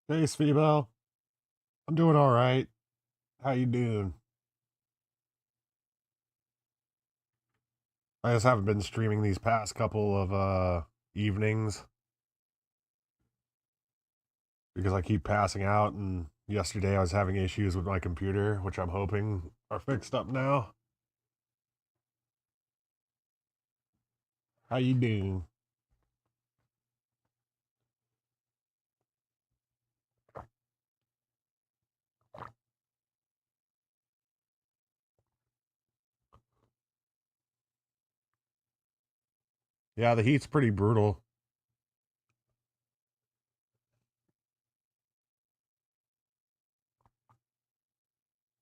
Hey, Speebo. I'm doing all right. How you doing? I just haven't been streaming these past couple of evenings because I keep passing out, and yesterday I was having issues with my computer, which I'm hoping are fixed up now. How you doing? Yeah, the heat's pretty brutal.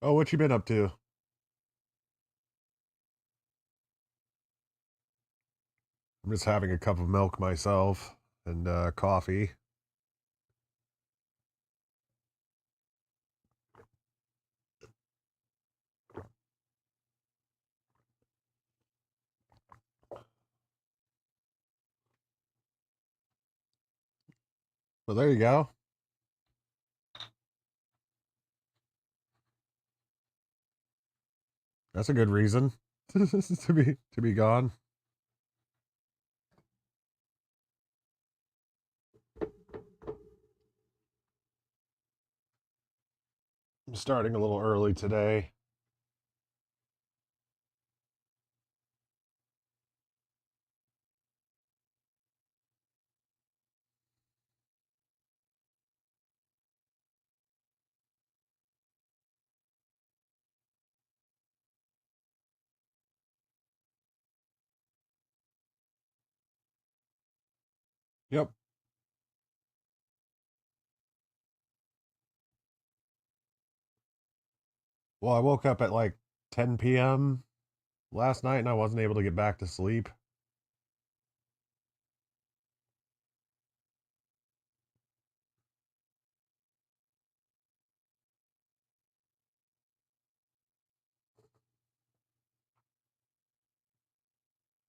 Oh, what you been up to? I'm just having a cup of milk myself and coffee. Well, there you go. That's a good reason to be gone. I'm starting a little early today. Yep. Well, I woke up at like 10 p.m. last night and I wasn't able to get back to sleep.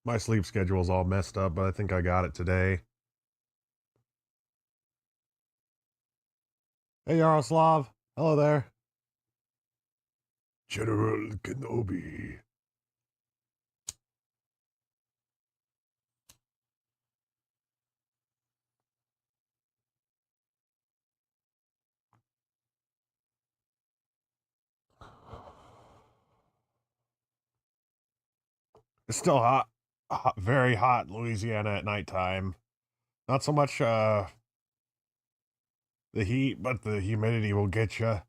My sleep schedule's all messed up, but I think I got it today. Hey, Yaroslav. Hello there. General Kenobi. It's still hot, very hot in Louisiana at nighttime. Not so much the heat, but the humidity will get you.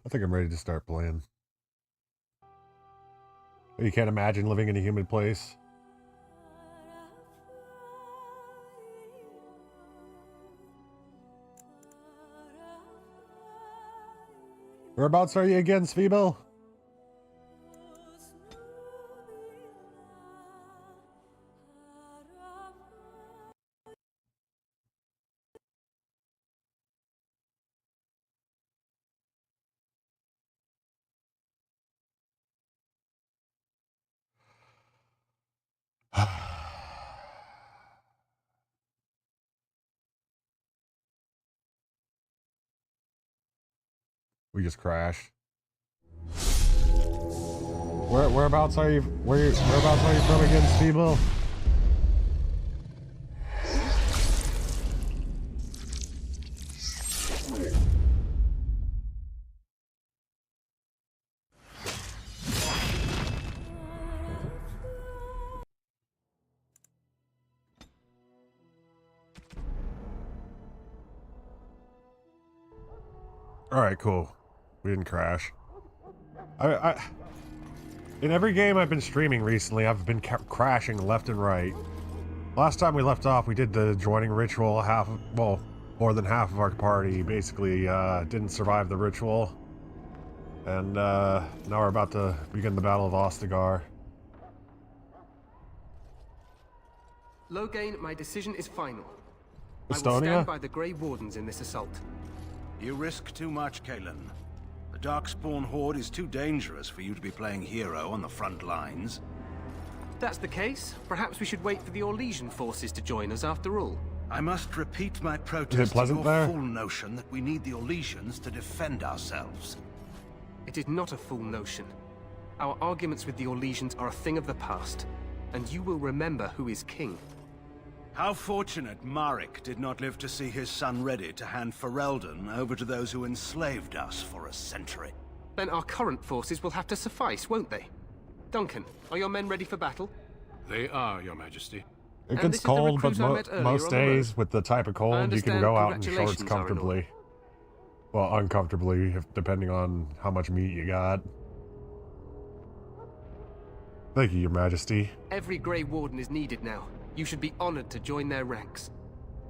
I think I'm ready to start playing. You can't imagine living in a humid place. Whereabouts are you again, Sveebel? We just crashed. Whereabouts are you? Whereabouts are you from again, Speebo? All right, cool. We didn't crash. I In every game I've been streaming recently, I've been crashing left and right. Last time we left off, we did the joining ritual. More than half of our party basically didn't survive the ritual. And now we're about to begin the Battle of Ostagar. Loghain, my decision is final. Estonia? I will stand by the Grey Wardens in this assault. You risk too much, Cailan. The Darkspawn Horde is too dangerous for you to be playing hero on the front lines. If that's the case, perhaps we should wait for the Orlesian forces to join us after all. I must repeat my protest to your fool notion that we need the Orlesians to defend ourselves. It is not a fool notion. Our arguments with the Orlesians are a thing of the past, and you will remember who is king. How fortunate Maric did not live to see his son ready to hand Ferelden over to those who enslaved us for a century. Then our current forces will have to suffice, won't they? Duncan, are your men ready for battle? They are, Your Majesty. It gets cold, but most days, with the type of cold, you can go out in shorts comfortably. Well, uncomfortably, depending on how much meat you got. Thank you, Your Majesty. Every Grey Warden is needed now. You should be honored to join their ranks.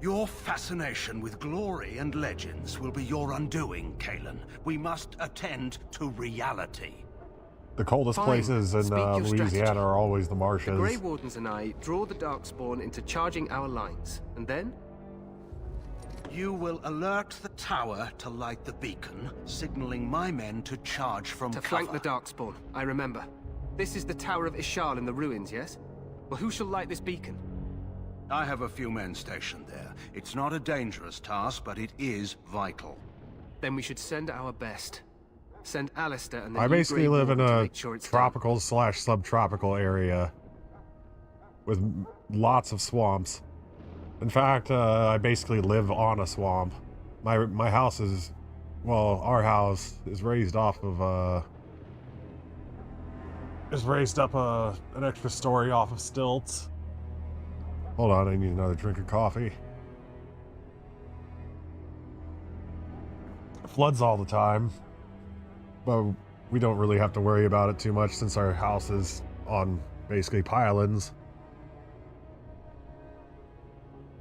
Your fascination with glory and legends will be your undoing, Cailan. We must attend to reality. The coldest places in Louisiana are always the marshes. The Grey Wardens and I draw the Darkspawn into charging our lines, and then? You will alert the tower to light the beacon, signaling my men to charge from cover. To flank the Darkspawn, I remember. This is the Tower of Ishal in the ruins, yes? Well, who shall light this beacon? I have a few men stationed there. It's not a dangerous task, but it is vital. Then we should send our best. Send Alistair and the I basically live in a sure tropical/subtropical area with lots of swamps. In fact, I basically live on a swamp. My house is, well, our house is raised off of raised up an extra story off of stilts. Hold on, I need another drink of coffee. It floods all the time, but we don't really have to worry about it too much since our house is on basically pylons.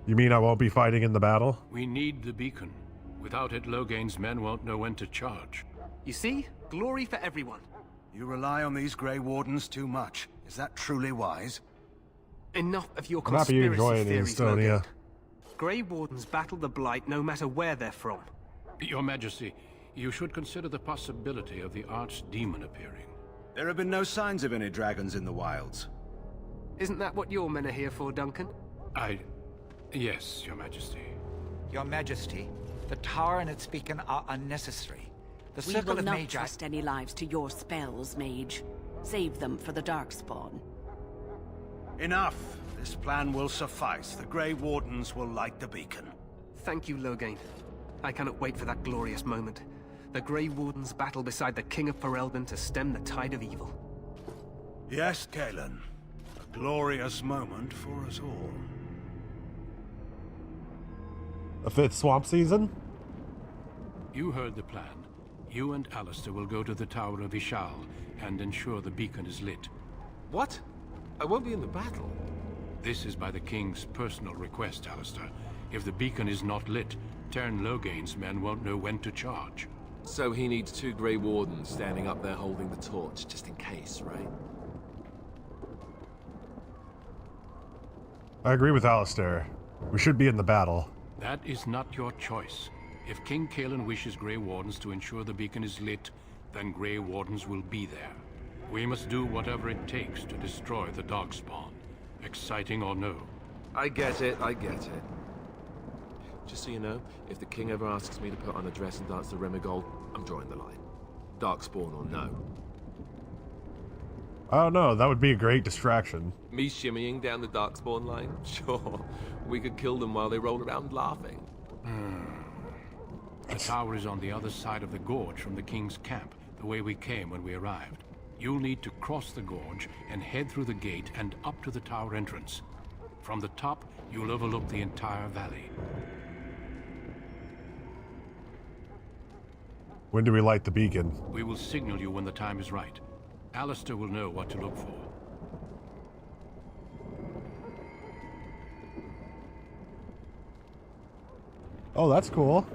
You mean I won't be fighting in the battle? We need the beacon. Without it, Loghain's men won't know when to charge. You see? Glory for everyone. You rely on these Grey Wardens too much. Is that truly wise? Enough of your I'm happy you're conspiracy enjoying theories, Estonia. Logan. Grey Wardens battle the Blight no matter where they're from. Your Majesty, you should consider the possibility of the Archdemon appearing. There have been no signs of any dragons in the wilds. Isn't that what your men are here for, Duncan? Yes, Your Majesty. Your Majesty, the tower and its beacon are unnecessary. The We Circle will of not Magi... trust any lives to your spells, Mage. Save them for the Darkspawn. Enough! This plan will suffice. The Grey Wardens will light the beacon. Thank you, Loghain. I cannot wait for that glorious moment. The Grey Wardens battle beside the King of Ferelden to stem the tide of evil. Yes, Cailan. A glorious moment for us all. A fifth swamp season? You heard the plan. You and Alistair will go to the Tower of Ishal and ensure the beacon is lit. What? I won't be in the battle. This is by the King's personal request, Alistair. If the beacon is not lit, Teyrn Loghain's men won't know when to charge. So he needs 2 Grey Wardens standing up there holding the torch, just in case, right? I agree with Alistair. We should be in the battle. That is not your choice. If King Cailan wishes Grey Wardens to ensure the beacon is lit, then Grey Wardens will be there. We must do whatever it takes to destroy the Darkspawn. Exciting or no. I get it, I get it. Just so you know, if the king ever asks me to put on a dress and dance to Remigold, I'm drawing the line. Darkspawn or no. Oh no, that would be a great distraction. Me shimmying down the Darkspawn line? Sure. We could kill them while they roll around laughing. The tower is on the other side of the gorge from the King's camp, the way we came when we arrived. You'll need to cross the gorge and head through the gate and up to the tower entrance. From the top, you'll overlook the entire valley. When do we light the beacon? We will signal you when the time is right. Alistair will know what to look for. Oh, that's cool.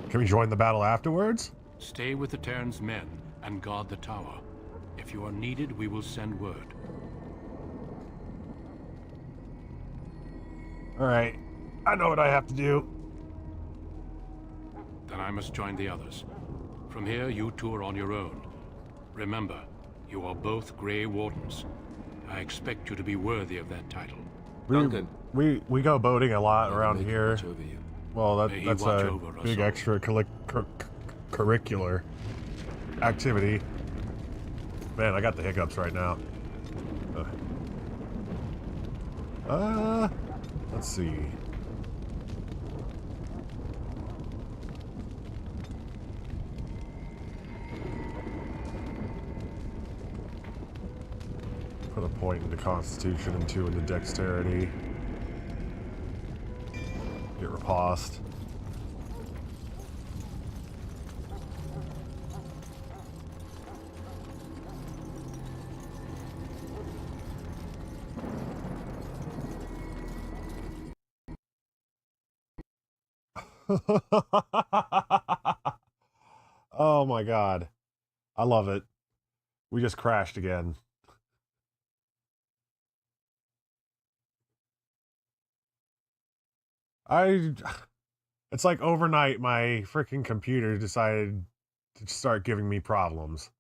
Can we join the battle afterwards? Stay with the Terran's men and guard the tower. If you are needed, we will send word. Alright. I know what I have to do. Then I must join the others. From here, you two are on your own. Remember, you are both Grey Wardens. I expect you to be worthy of that title. Duncan. We go boating a lot around May he here. watch over you. Well, May he that's watch a over us big all. extra curricular activity. Man, I got the hiccups right now. Let's see. Put a point into Constitution and 2 into Dexterity. Get riposte. Oh my god. I love it. We just crashed again. It's like overnight my freaking computer decided to start giving me problems.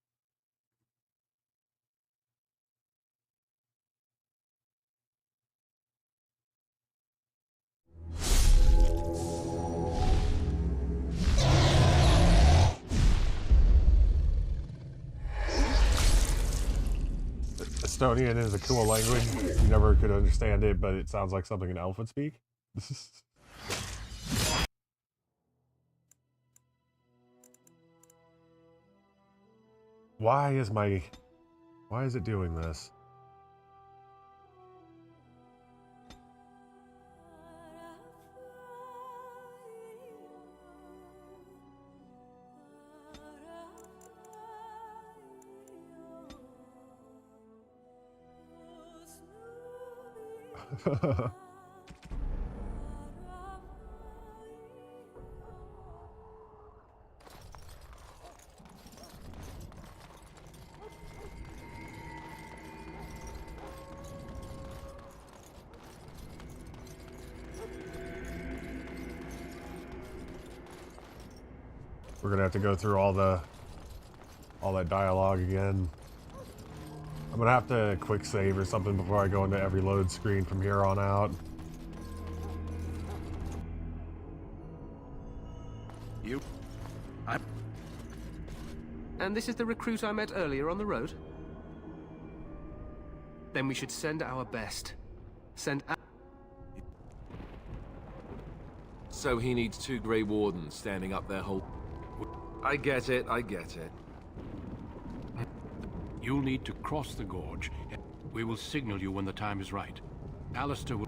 Estonian is a cool language. You never could understand it, but it sounds like something an elf would speak. Why is it doing this? We're gonna have to go through all that dialogue again. I'm gonna have to quick save or something before I go into every load screen from here on out. And this is the recruit I met earlier on the road? Then we should send our best. So he needs 2 Grey Wardens standing up their whole... I get it, I get it. You'll need to cross the gorge. We will signal you when the time is right. Alistair will...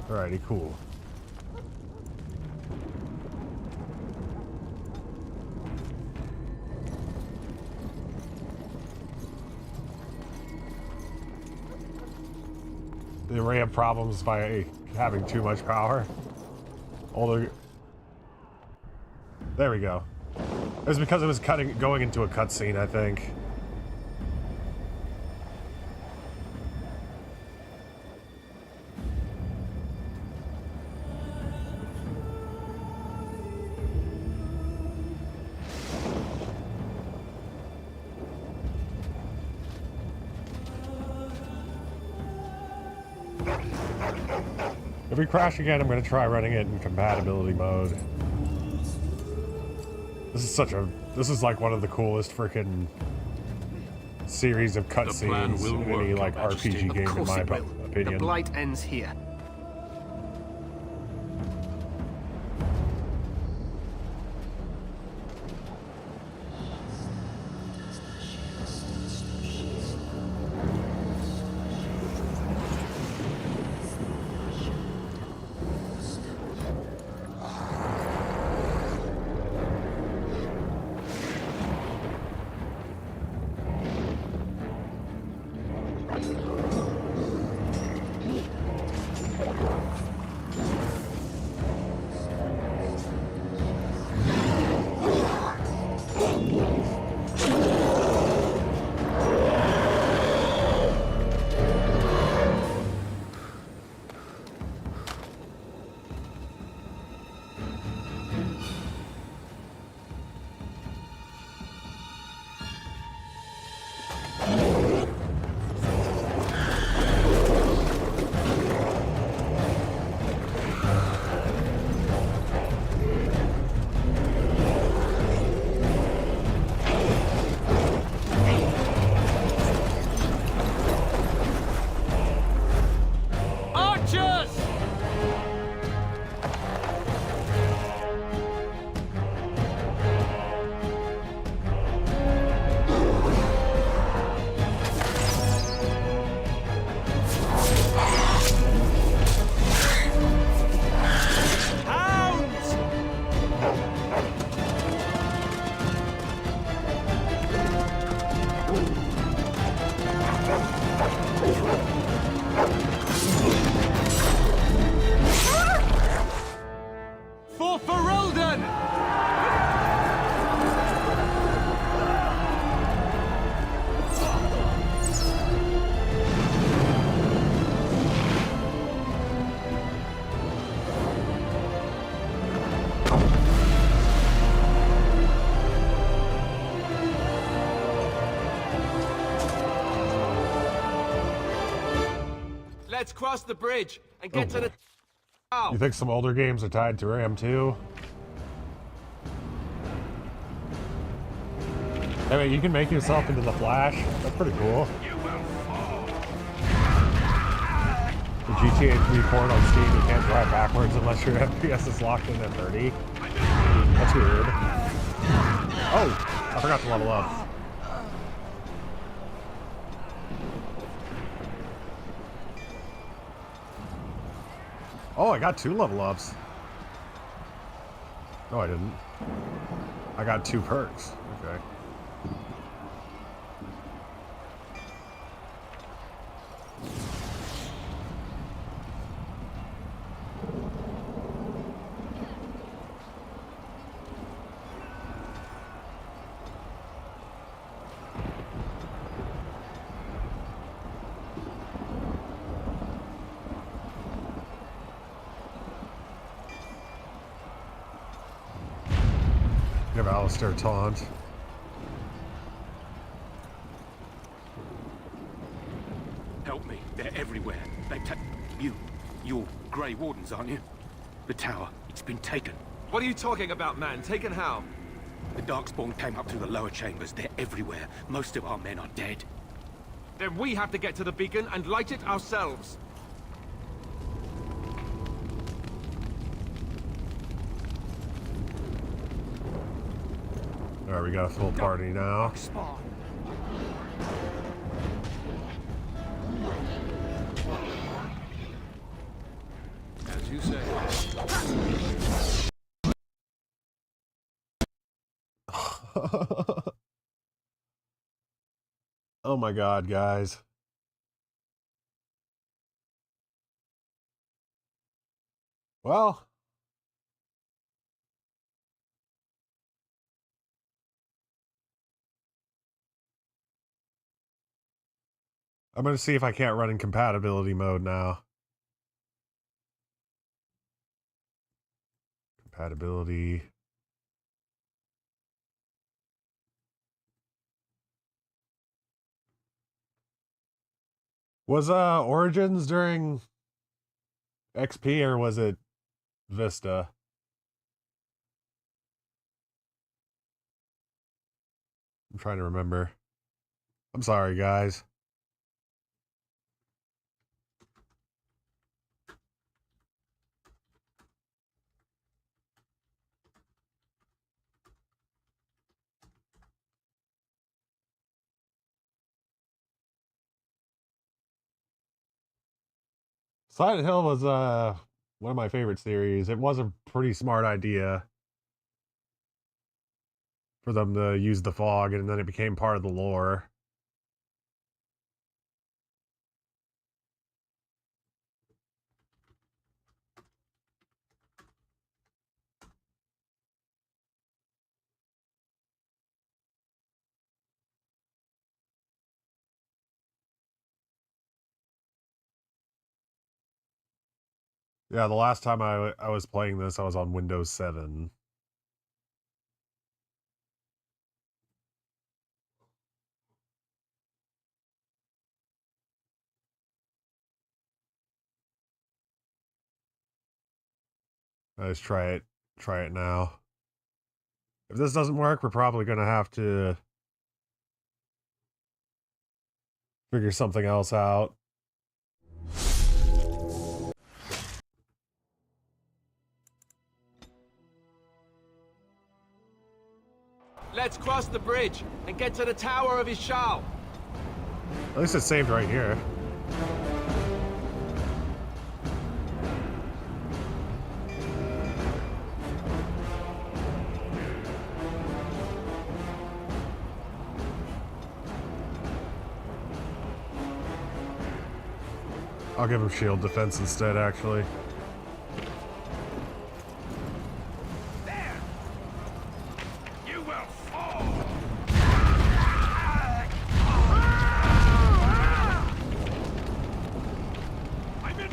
Alrighty, cool. They may have problems by having too much power. There we go. It was because it was going into a cutscene, I think. If we crash again, I'm going to try running it in compatibility mode. This is like one of the coolest freaking series of cutscenes in any like RPG game, in my opinion. The Blight ends here. For Ferelden! Let's cross the bridge and get to the... You think some older games are tied to RAM 2? Hey, wait, you can make yourself into the Flash? That's pretty cool. The GTA 3 port on Steam, you can't drive backwards unless your FPS is locked in at 30. That's weird. Oh, I forgot to level up. Oh, I got 2 level ups. No, I didn't. I got 2 perks. Okay. Give Alistair a taunt. Help me. They're everywhere. They've You're Grey Wardens, aren't you? The tower. It's been taken. What are you talking about, man? Taken how? The Darkspawn came up through the lower chambers. They're everywhere. Most of our men are dead. Then we have to get to the beacon and light it ourselves. Alright, we got a full party now. Spawn. As you say. Oh my god, guys. Well, I'm going to see if I can't run in compatibility mode now. Compatibility. Was Origins during XP or was it Vista? I'm trying to remember. I'm sorry, guys. Silent Hill was one of my favorite series. It was a pretty smart idea for them to use the fog, and then it became part of the lore. Yeah, the last time I was playing this, I was on Windows 7. Let's try it now. If this doesn't work, we're probably gonna have to figure something else out. Let's cross the bridge and get to the Tower of Ishal. At least it's saved right here. I'll give him shield defense instead, actually. There! You will fall! I'm in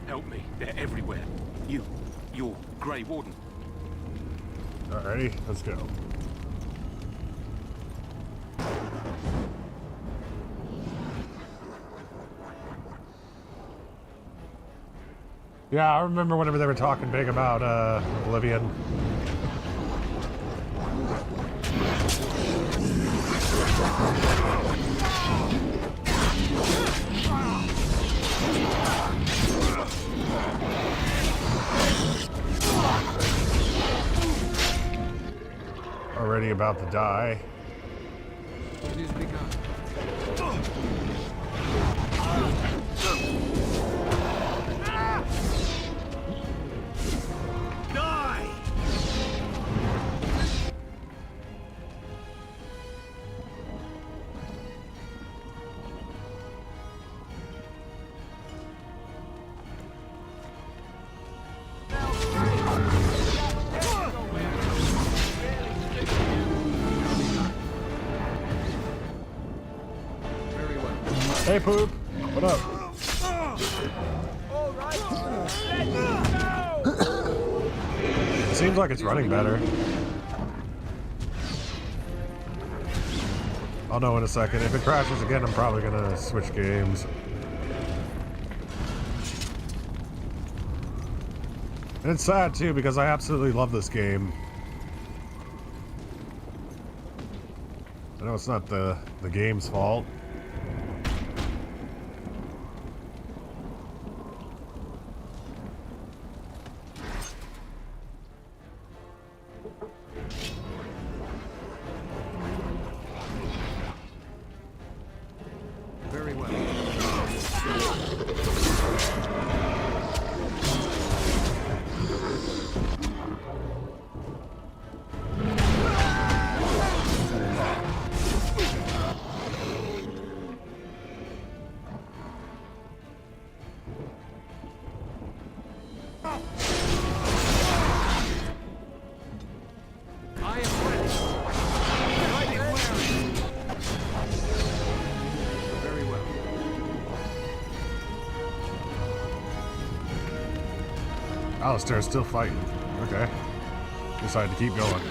Help me, they're everywhere. You're Grey Warden. Alrighty, let's go. Yeah, I remember whenever they were talking big about Oblivion. Already about to die. It is begun. Die! Hey, Poop. What up? It seems like it's running better. I'll know in a second. If it crashes again, I'm probably gonna switch games. And it's sad too because I absolutely love this game. I know it's not the game's fault. Very well. I am ready. Right where? Very well. Alistair's still fighting. Okay. Decided to keep going.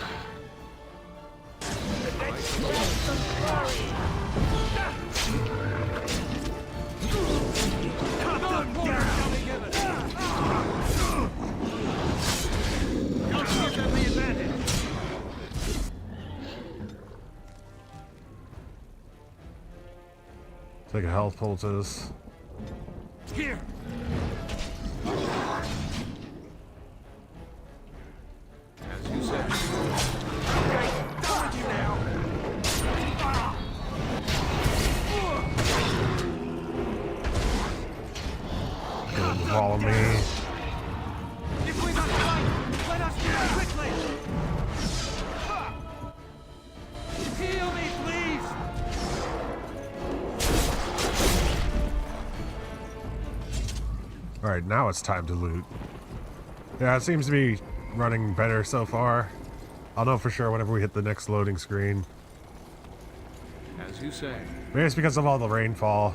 Take a health poultice. Here! As you said. Done with you now! Don't follow me. If we must fight, let us do it quickly! Heal me, please! Alright, now it's time to loot. Yeah, it seems to be running better so far. I'll know for sure whenever we hit the next loading screen. you say. Maybe it's because of all the rainfall.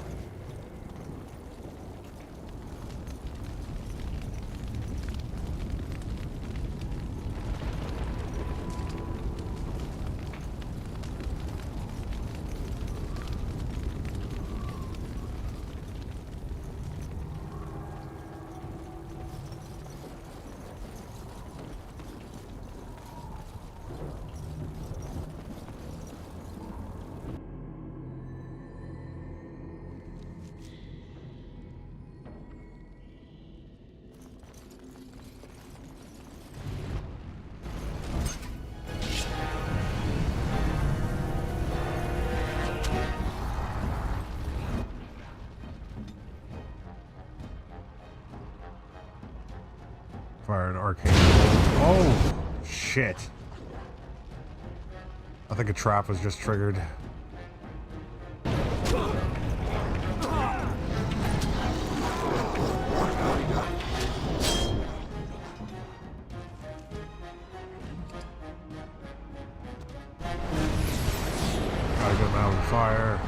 Fire an arcane. Oh, shit. I think a trap was just triggered. Gotta get him out of the fire.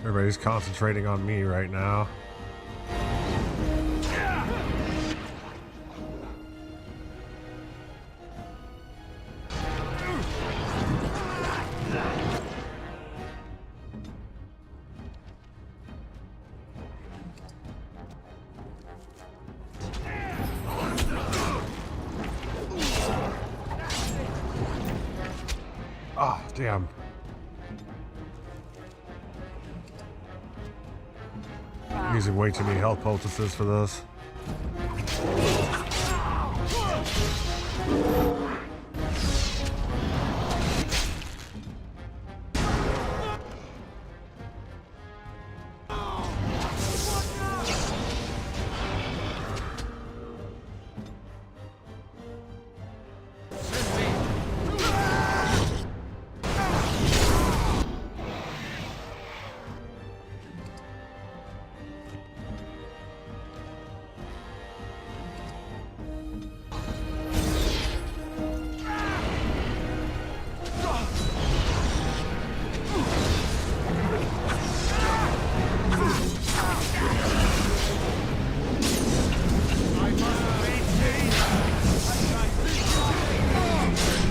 Everybody's concentrating on me right now. Ah, damn. I'm using way too many health poultices for this.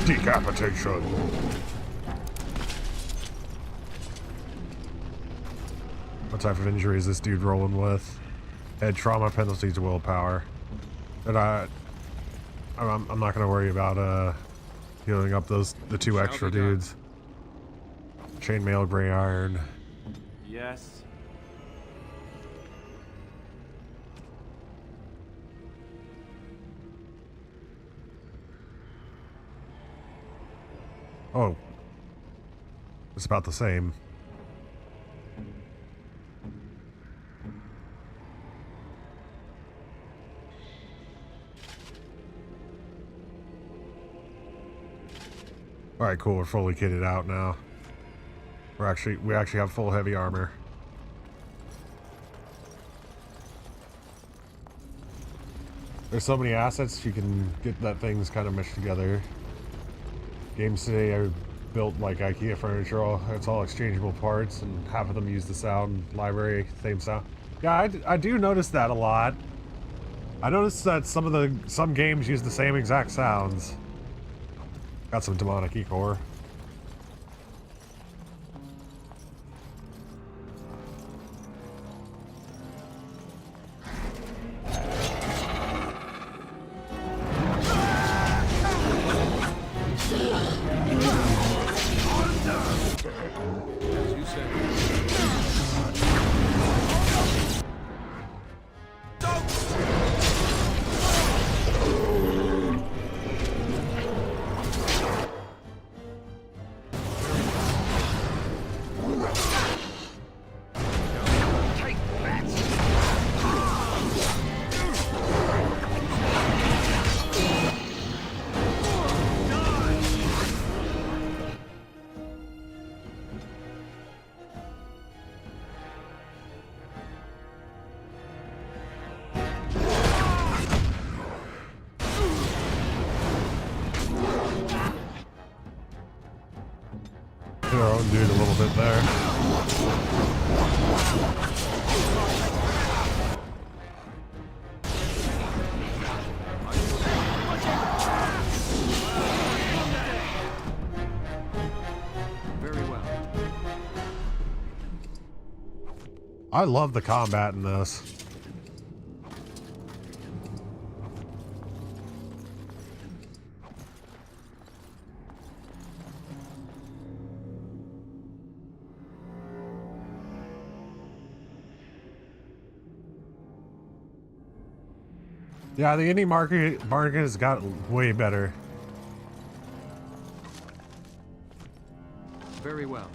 Decapitation. What type of injury is this dude rolling with? Head trauma, penalties to willpower. And I'm not gonna worry about healing up the two extra dudes. Chainmail, gray iron. Yes. Oh. It's about the same. Alright, cool, we're fully kitted out now. We actually have full heavy armor. There's so many assets you can get that things kind of meshed together. Games today I built like IKEA furniture, it's all exchangeable parts, and half of them use the sound library, same sound. Yeah, I do notice that a lot. I noticed that some games use the same exact sounds. Got some demonic core. our own dude a little bit there. Very well. I love the combat in this. Yeah, the indie market has gotten way better. Very well.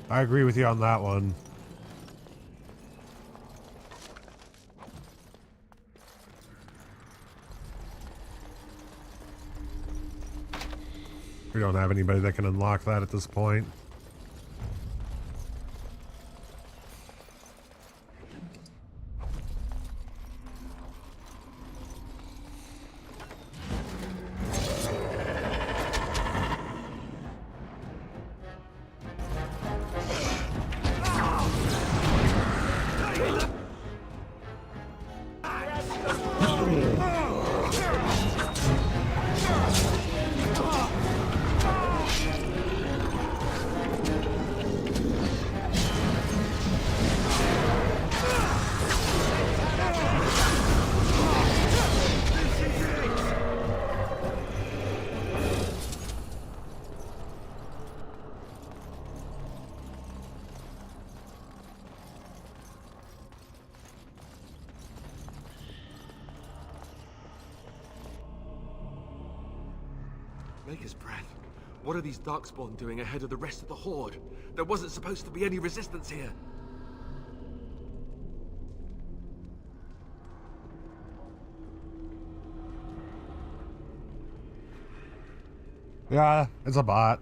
I agree with you on that one. We don't have anybody that can unlock that at this point. Maker's breath. What are these Darkspawn doing ahead of the rest of the Horde? There wasn't supposed to be any resistance here. Yeah, it's a bot.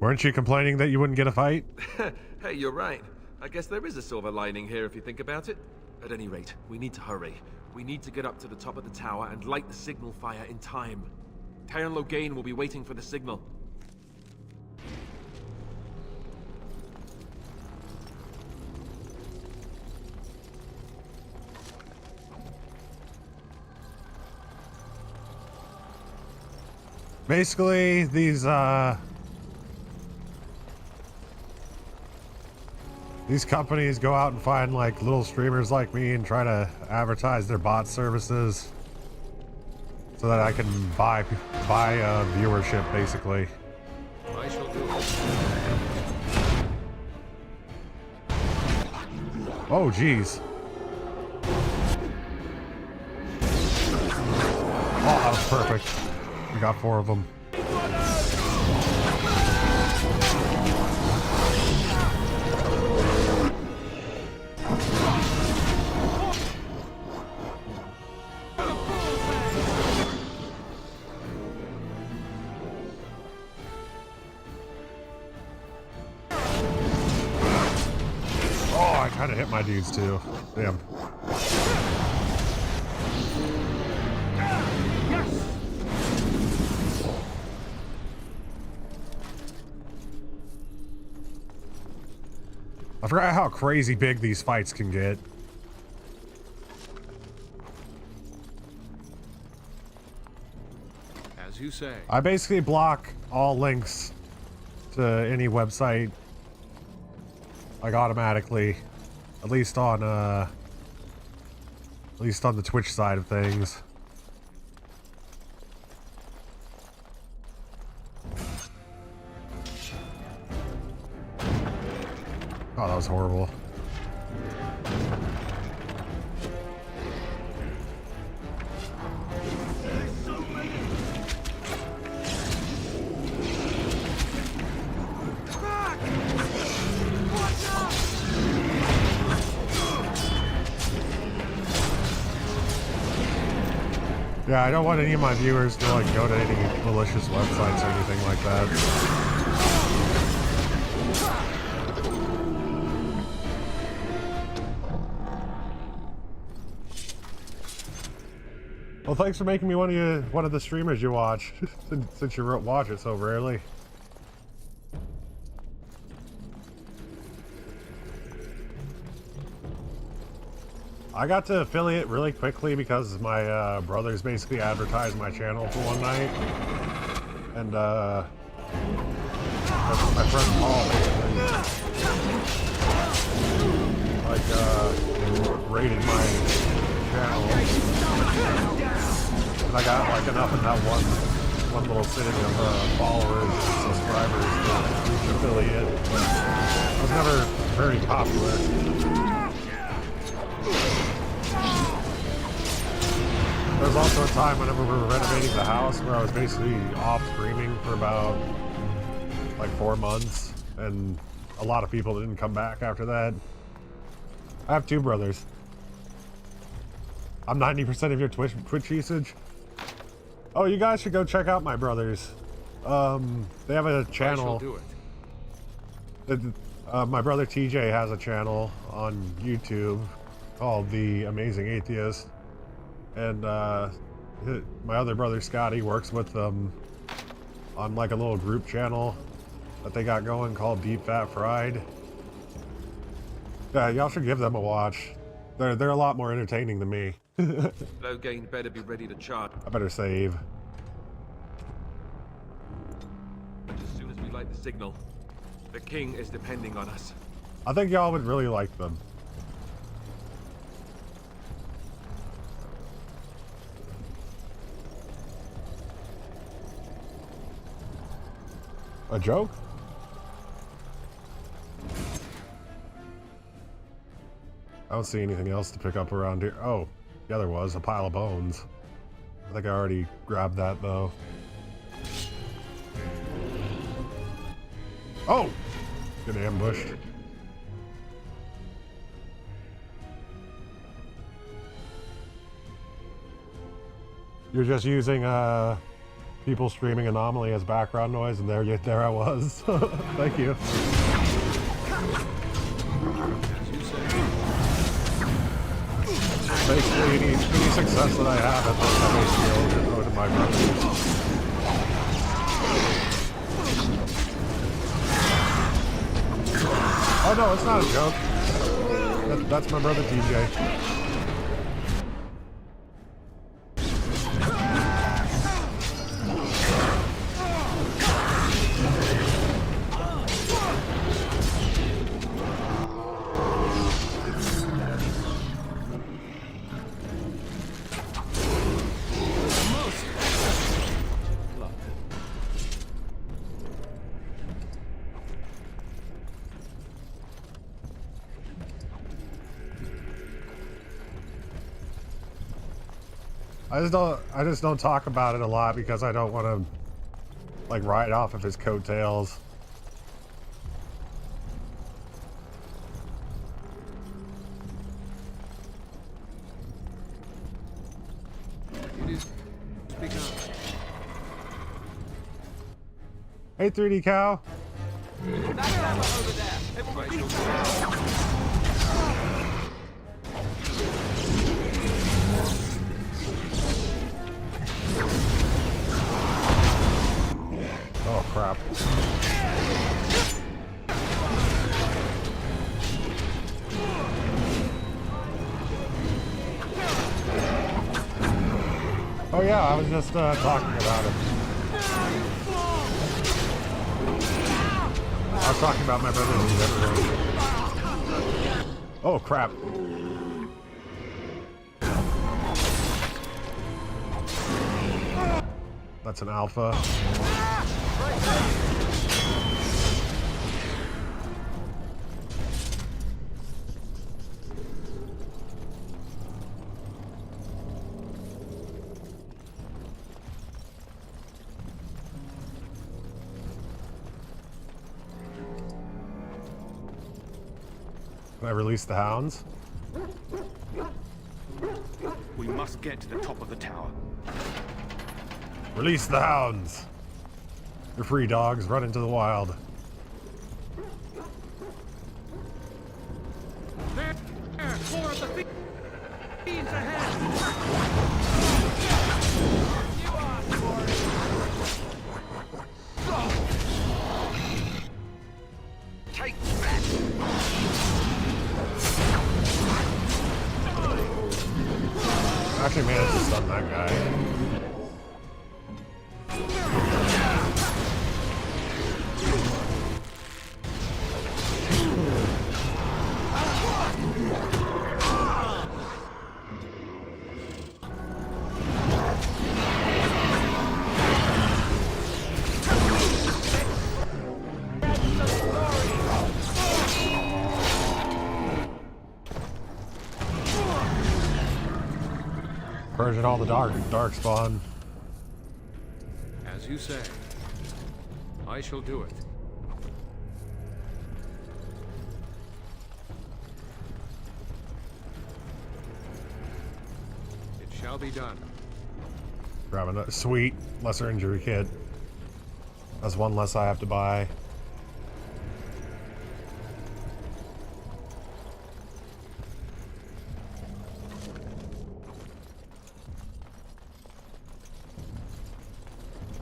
Weren't you complaining that you wouldn't get a fight? Hey, you're right. I guess there is a silver lining here if you think about it. At any rate, we need to hurry. We need to get up to the top of the tower and light the signal fire in time. Teyrn Loghain will be waiting for the signal. Basically, these companies go out and find like little streamers like me and try to advertise their bot services so that I can buy viewership, basically. I shall do it. Oh, geez. Oh, that was perfect. We got 4 of them. Oh, I kind of hit my dudes too. Damn. I forgot how crazy big these fights can get. As you say. I basically block all links to any website, like automatically, at least on the Twitch side of things. Oh, that was horrible. Yeah, I don't want any of my viewers to like go to any malicious websites or anything like that. Well, thanks for making me one of the streamers you watch, since you watch it so rarely. I got to affiliate really quickly because my brothers basically advertised my channel for one night, and my friend Paul basically rated my channel, and I got like enough in that one little sitting of followers and subscribers to reach affiliate. I was never very popular. There was also a time whenever we were renovating the house where I was basically off streaming for about like 4 months, and a lot of people didn't come back after that. I have 2 brothers. I'm 90% of your Twitch usage. Oh, you guys should go check out my brothers. They have a channel. I shall do it. My brother TJ has a channel on YouTube called The Amazing Atheist. And my other brother Scotty works with them on like a little group channel that they got going called Deep Fat Fried. Yeah, y'all should give them a watch. They're a lot more entertaining than me. Loghain better be ready to charge. I better save. As soon as we light the signal, the king is depending on us. I think y'all would really like them. A joke? I don't see anything else to pick up around here. Oh, yeah, there was a pile of bones. I think I already grabbed that though. Oh! Get ambushed. You're just using people streaming Anomaly as background noise, and there I was. Thank you. Basically, any success that I have at this, I basically owe to my brothers. Oh no, it's not a joke. That's my brother TJ. I just don't talk about it a lot because I don't want to like ride off of his coattails. Hey 3D cow. Oh crap. Oh yeah, I was just talking about it. I was talking about my brother who's everywhere. Oh crap. That's an alpha. Can I release the hounds? We must get to the top of the tower. Release the hounds! You're free, dogs. Run into the wild. There! More of the fiends ahead! Take that! Actually managed to stun that guy. Purging all the dark spawn. As you say, I shall do it. It shall be done. Grabbing a sweet lesser injury kit. That's one less I have to buy.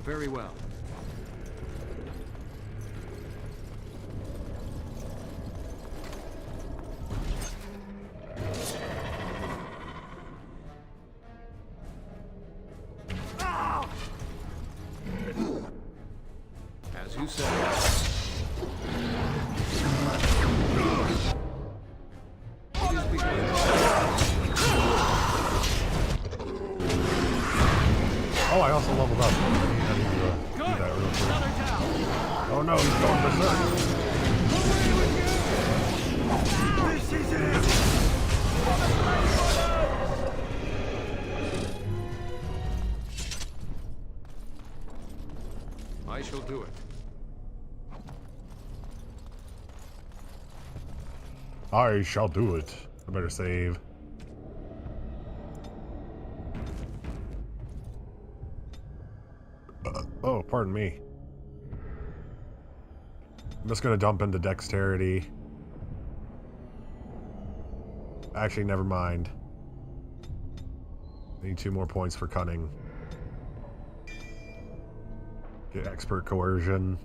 Very well. As you say. Oh, I also leveled up. I need to do that real quick. Oh no, he's going berserk. This is it! I shall do it. I shall do it. I better save. Oh, pardon me. I'm just gonna dump into dexterity. Actually, never mind. I need 2 more points for cunning. Get expert coercion.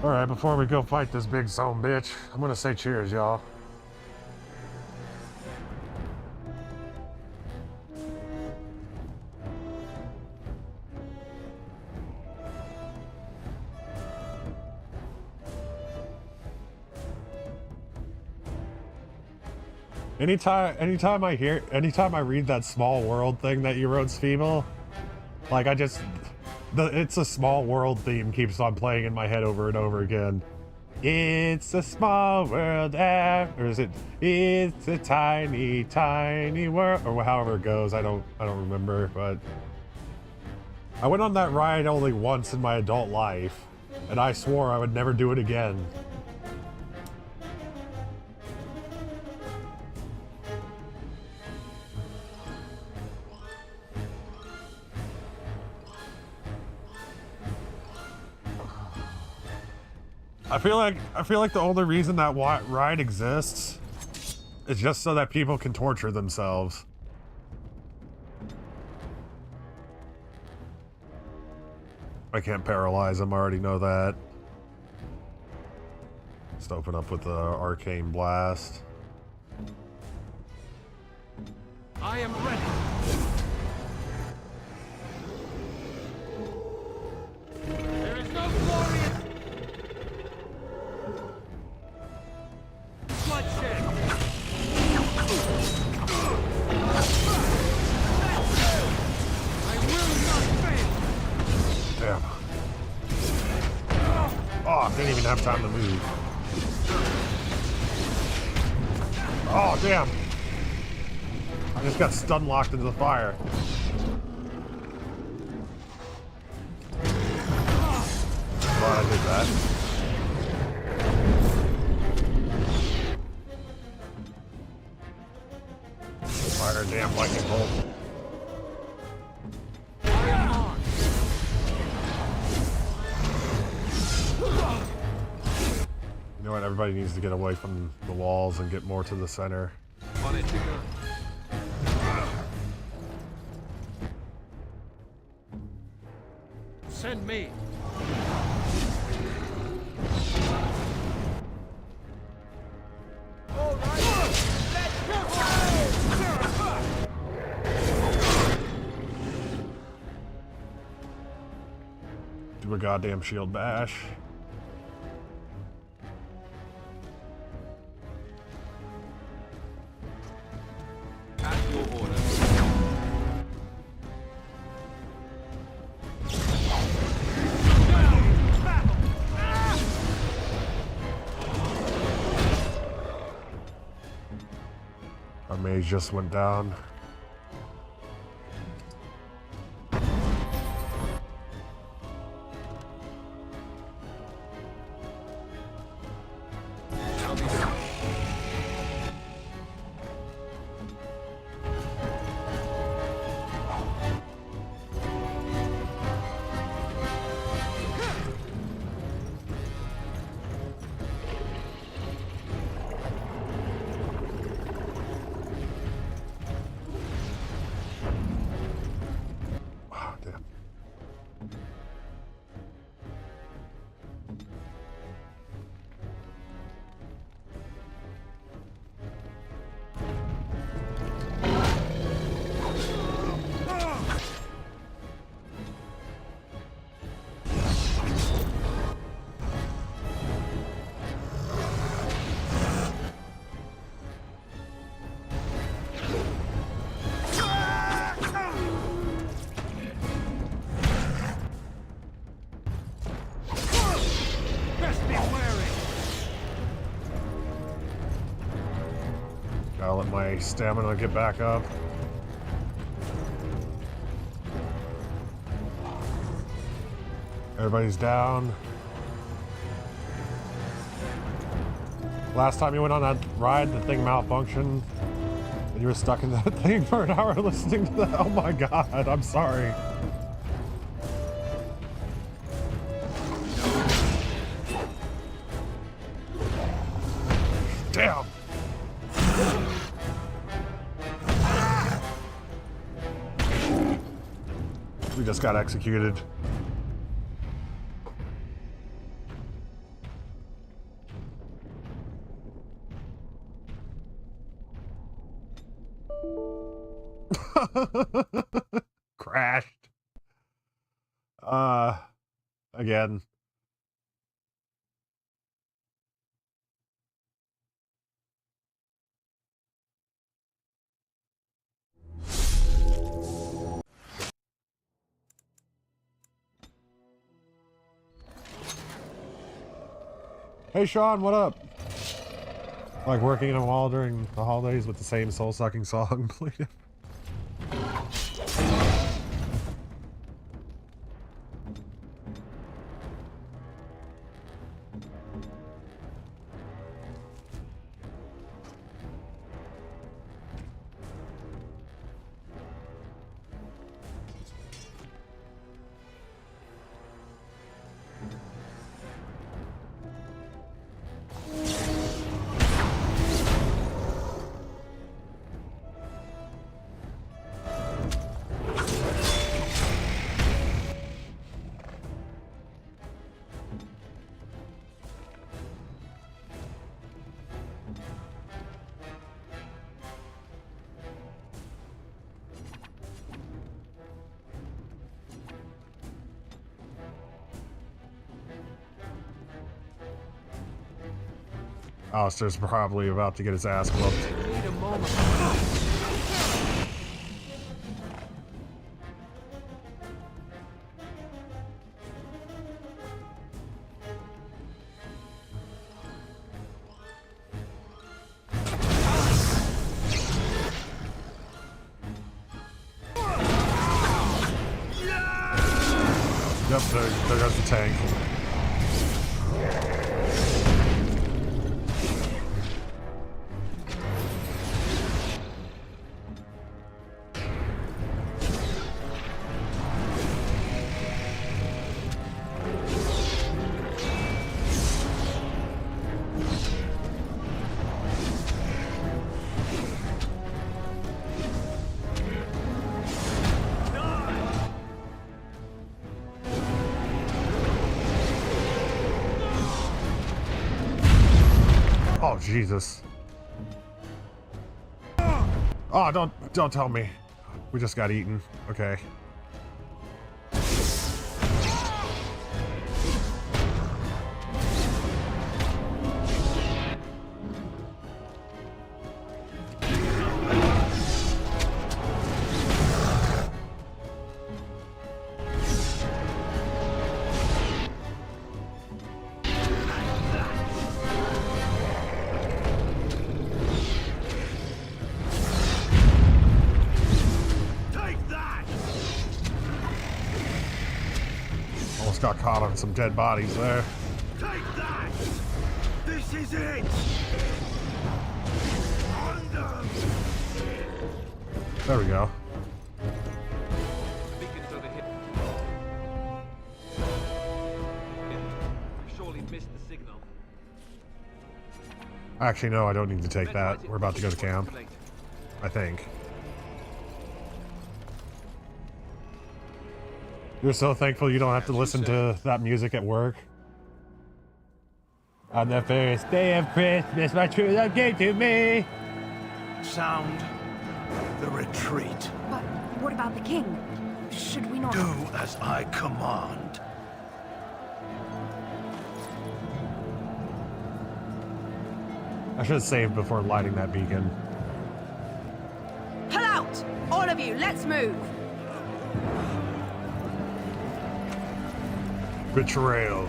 Alright, before we go fight this big son bitch, I'm gonna say cheers, y'all. Anytime I read that small world thing that you wrote, Sfeeble, like it's a small world theme keeps on playing in my head over and over again. It's a small world, or is it? It's a tiny, tiny world, or however it goes. I don't remember, but I went on that ride only once in my adult life, and I swore I would never do it again. I feel like the only reason that ride exists is just so that people can torture themselves. I can't paralyze them, I already know that. Just open up with the arcane blast. I am ready. There is no glorious bloodshed. I will not fail. Damn. Oh, didn't even have time to move. Oh, damn. I just got stun locked into the fire. that. Fire a damn lightning bolt. You know what? Everybody needs to get away from the walls and get more to the center. On it, you go. Send me. Do a goddamn shield bash. At your order. Our mage just went down. Ah, damn. Gotta let my stamina get back up. Everybody's down. Last time you went on that ride, the thing malfunctioned. And you were stuck in that thing for an hour listening to that. Oh my god, I'm sorry. Damn. We just got executed. Crashed. Again. Hey Sean, what up? Like working in a wall during the holidays with the same soul-sucking song played. Alistair's probably about to get his ass whooped. Wait a moment. Yep, there goes the tank. Oh, Jesus. Oh, don't tell me. We just got eaten. Okay. Almost got caught on some dead bodies there. Take that! This is it! Under! There we go. The beacon's over here. We surely missed the signal. Actually, no, I don't need to take that. We're about to go to camp, I think. You're so thankful you don't have to listen to that music at work. On the first day of Christmas, my true love gave to me. Sound the retreat. But what about the king? Should we not... Do as I command. I should have saved before lighting that beacon. Pull out! All of you, let's move! Betrayal.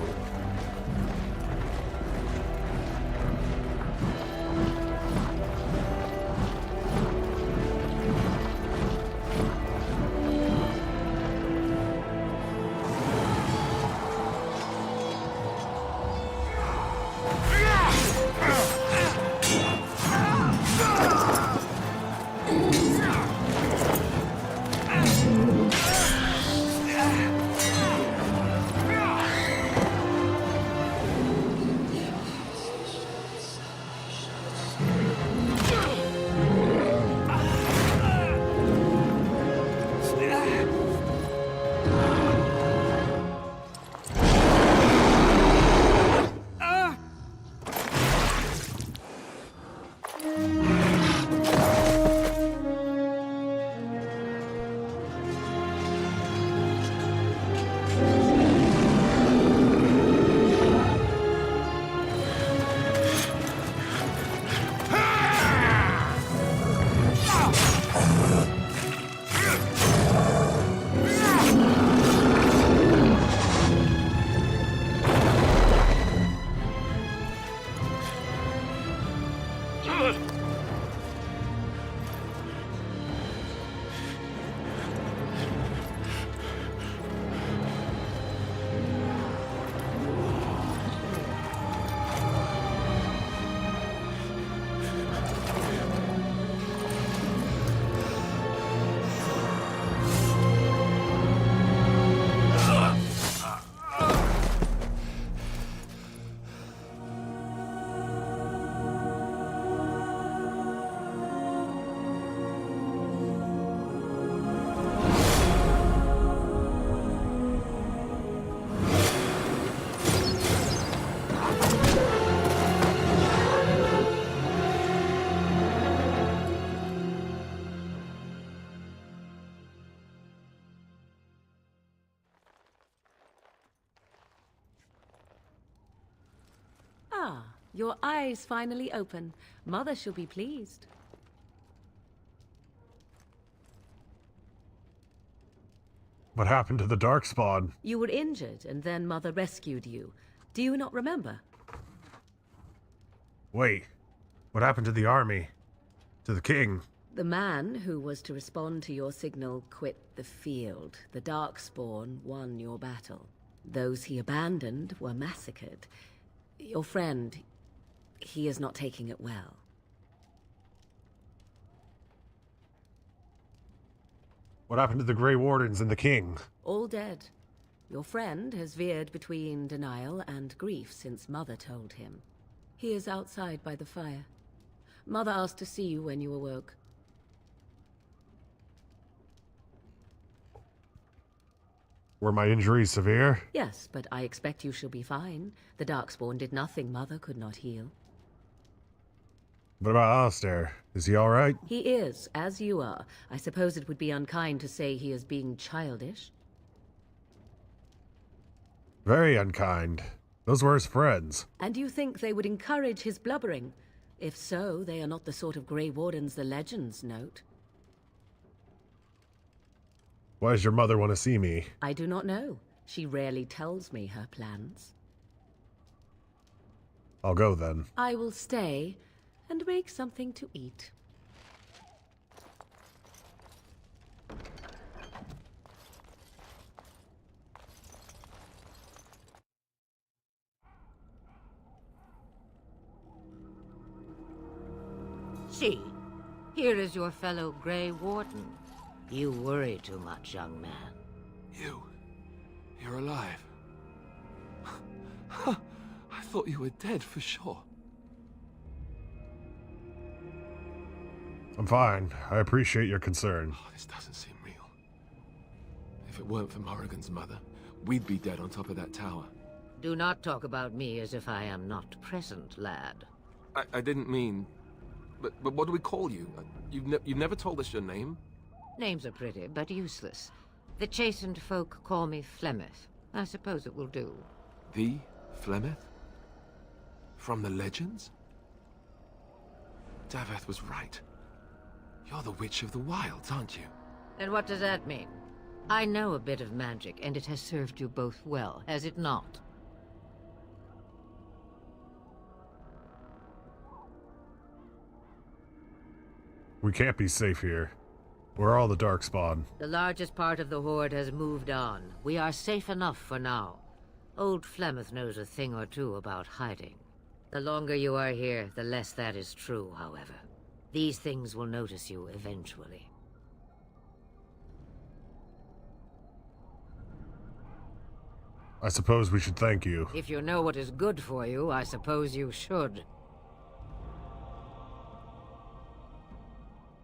Ah, your eyes finally open. Mother shall be pleased. What happened to the Darkspawn? You were injured, and then Mother rescued you. Do you not remember? Wait, what happened to the army? To the king? The man who was to respond to your signal quit the field. The Darkspawn won your battle. Those he abandoned were massacred. Your friend, he is not taking it well. What happened to the Grey Wardens and the king? All dead. Your friend has veered between denial and grief since Mother told him. He is outside by the fire. Mother asked to see you when you awoke. Were my injuries severe? Yes, but I expect you shall be fine. The Darkspawn did nothing Mother could not heal. What about Alistair? Is he alright? He is, as you are. I suppose it would be unkind to say he is being childish. Very unkind. Those were his friends. And you think they would encourage his blubbering? If so, they are not the sort of Grey Wardens the legends note. Why does your mother want to see me? I do not know. She rarely tells me her plans. I'll go then. I will stay and make something to eat. See, here is your fellow Grey Warden. You worry too much, young man. You're alive. I thought you were dead for sure. I'm fine. I appreciate your concern. Oh, this doesn't seem real. If it weren't for Morrigan's mother, we'd be dead on top of that tower. Do not talk about me as if I am not present, lad. I didn't mean... But what do we call you? You've never told us your name? Names are pretty, but useless. The chastened folk call me Flemeth. I suppose it will do. The Flemeth? From the legends? Daveth was right. You're the Witch of the Wilds, aren't you? And what does that mean? I know a bit of magic, and it has served you both well, has it not? We can't be safe here. We're all the Darkspawn. The largest part of the Horde has moved on. We are safe enough for now. Old Flemeth knows a thing or two about hiding. The longer you are here, the less that is true, however. These things will notice you eventually. I suppose we should thank you. If you know what is good for you, I suppose you should.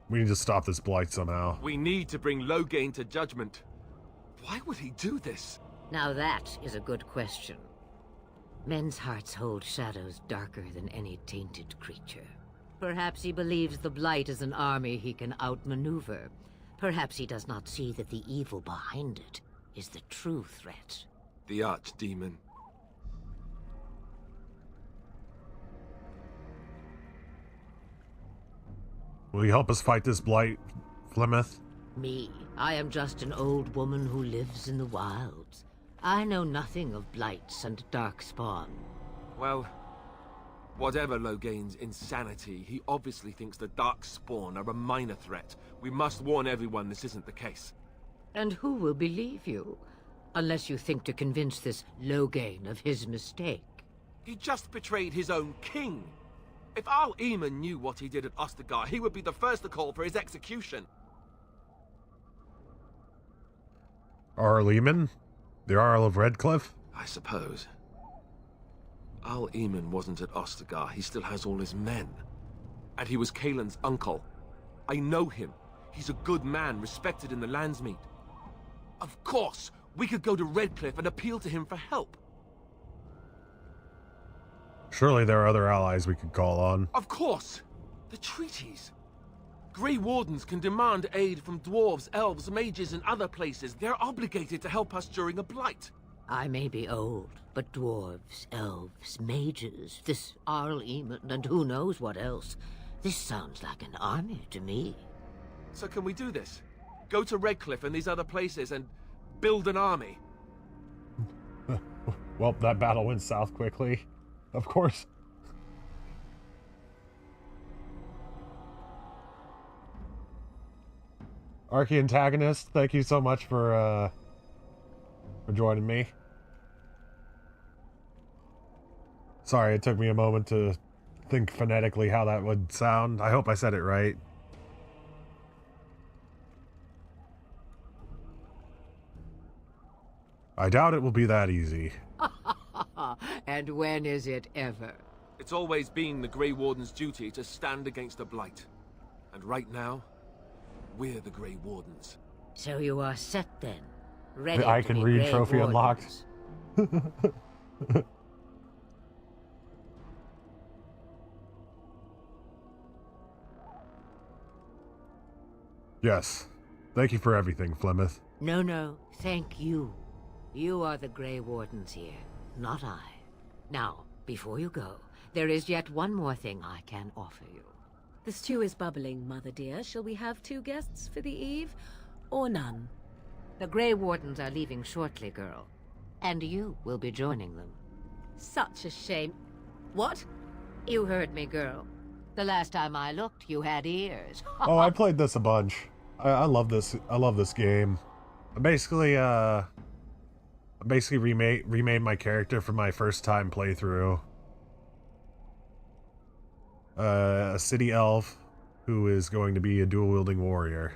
We need to stop this blight somehow. We need to bring Loghain to judgment. Why would he do this? Now that is a good question. Men's hearts hold shadows darker than any tainted creature. Perhaps he believes the Blight is an army he can outmaneuver. Perhaps he does not see that the evil behind it is the true threat. The Archdemon. Will you help us fight this blight, Flemeth? Me? I am just an old woman who lives in the wilds. I know nothing of blights and darkspawn. Well, whatever Loghain's insanity, he obviously thinks the Darkspawn are a minor threat. We must warn everyone this isn't the case. And who will believe you? Unless you think to convince this Loghain of his mistake. He just betrayed his own king. If Arl Eamon knew what he did at Ostagar, he would be the first to call for his execution. Arl Eamon? The Arl of Redcliffe? I suppose. Arl Eamon wasn't at Ostagar. He still has all his men. And he was Kaelin's uncle. I know him. He's a good man, respected in the Landsmeet. Of course, we could go to Redcliffe and appeal to him for help. Surely there are other allies we could call on. Of course! The treaties. Grey Wardens can demand aid from dwarves, elves, mages, and other places. They're obligated to help us during a blight. I may be old, but dwarves, elves, mages, this Arl Eamon, and who knows what else. This sounds like an army to me. So can we do this? Go to Redcliffe and these other places and build an army? Well, that battle went south quickly. Of course. Archie-antagonist, thank you so much for joining me. Sorry, it took me a moment to think phonetically how that would sound. I hope I said it right. I doubt it will be that easy. And when is it ever? It's always been the Grey Warden's duty to stand against the Blight. And right now, we're the Grey Wardens. So you are set then? Ready I to can be read Grey trophy Wardens. unlocked. Yes. Thank you for everything, Flemeth. No, thank you. You are the Grey Wardens here, not I. Now, before you go, there is yet one more thing I can offer you. The stew is bubbling, Mother dear. Shall we have 2 guests for the eve, or none? The Grey Wardens are leaving shortly, girl. And you will be joining them. Such a shame. What? You heard me, girl. The last time I looked, you had ears. Oh, I played this a bunch. I love this. I love this game. I basically remade my character for my first time playthrough. A city elf who is going to be a dual-wielding warrior.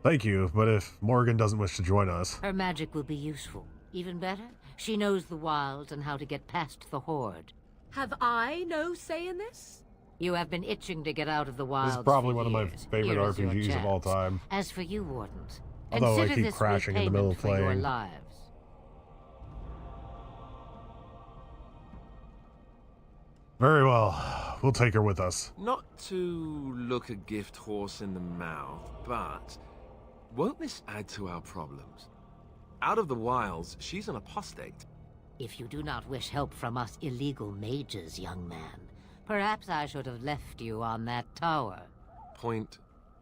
Thank you, but if Morgan doesn't wish to join us... Her magic will be useful. Even better, she knows the wilds and how to get past the Horde. Have I no say in this? You have been itching to get out of the wilds. This is probably for one of my years. favorite Here is your RPGs of all chance. time. As for you, Wardens, Although I consider keep this crashing in the middle of repayment for your playing. lives. Very well. We'll take her with us. Not to look a gift horse in the mouth, but won't this add to our problems? Out of the wilds, she's an apostate. If you do not wish help from us illegal mages, young man, perhaps I should have left you on that tower. Point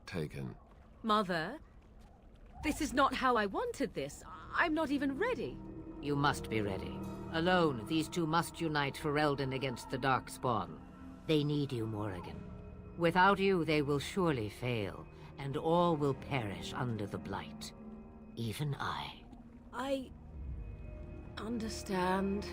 taken. Mother, this is not how I wanted this. I'm not even ready. You must be ready. Alone, these 2 must unite for Eldon against the Darkspawn. They need you, Morrigan. Without you, they will surely fail, and all will perish under the Blight. Even I. I... understand.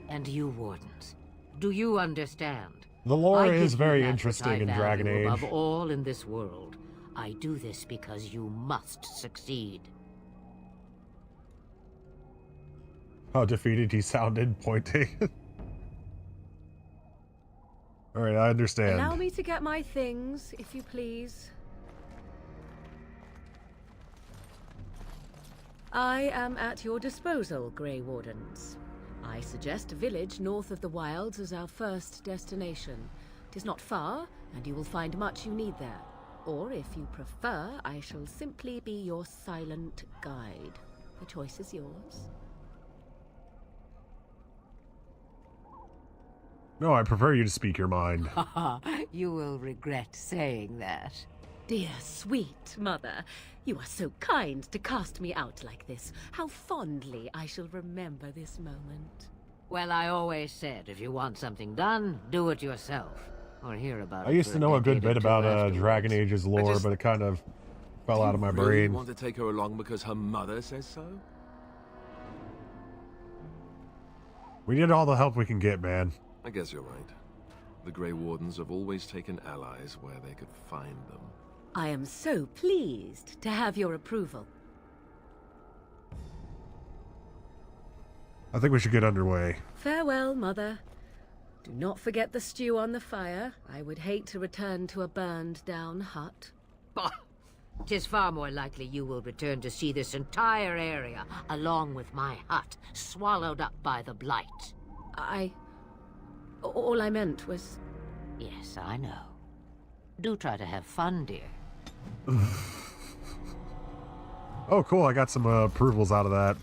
And you, Wardens. Do you understand? The lore I give is you very that which interesting I in value Dragon Age. Above all in this world. I do this because you must succeed. How defeated he sounded, pointing. Alright, I understand. Allow me to get my things, if you please. I am at your disposal, Grey Wardens. I suggest a village north of the wilds as our first destination. It is not far, and you will find much you need there. Or, if you prefer, I shall simply be your silent guide. The choice is yours. No, I prefer you to speak your mind. You will regret saying that. Dear, sweet mother, you are so kind to cast me out like this. How fondly I shall remember this moment. Well, I always said, if you want something done, do it yourself. Or hear about it. I used to know a good bit about Dragon Age's lore, just- but it kind of fell out of my Really brain. want to take her along because her mother says so? We need all the help we can get, man. I guess you're right. The Grey Wardens have always taken allies where they could find them. I am so pleased to have your approval. I think we should get underway. Farewell, Mother. Do not forget the stew on the fire. I would hate to return to a burned-down hut. Bah! 'Tis far more likely you will return to see this entire area, along with my hut, swallowed up by the Blight. All I meant was... Yes, I know. Do try to have fun, dear. Oh, cool. I got some approvals out of that.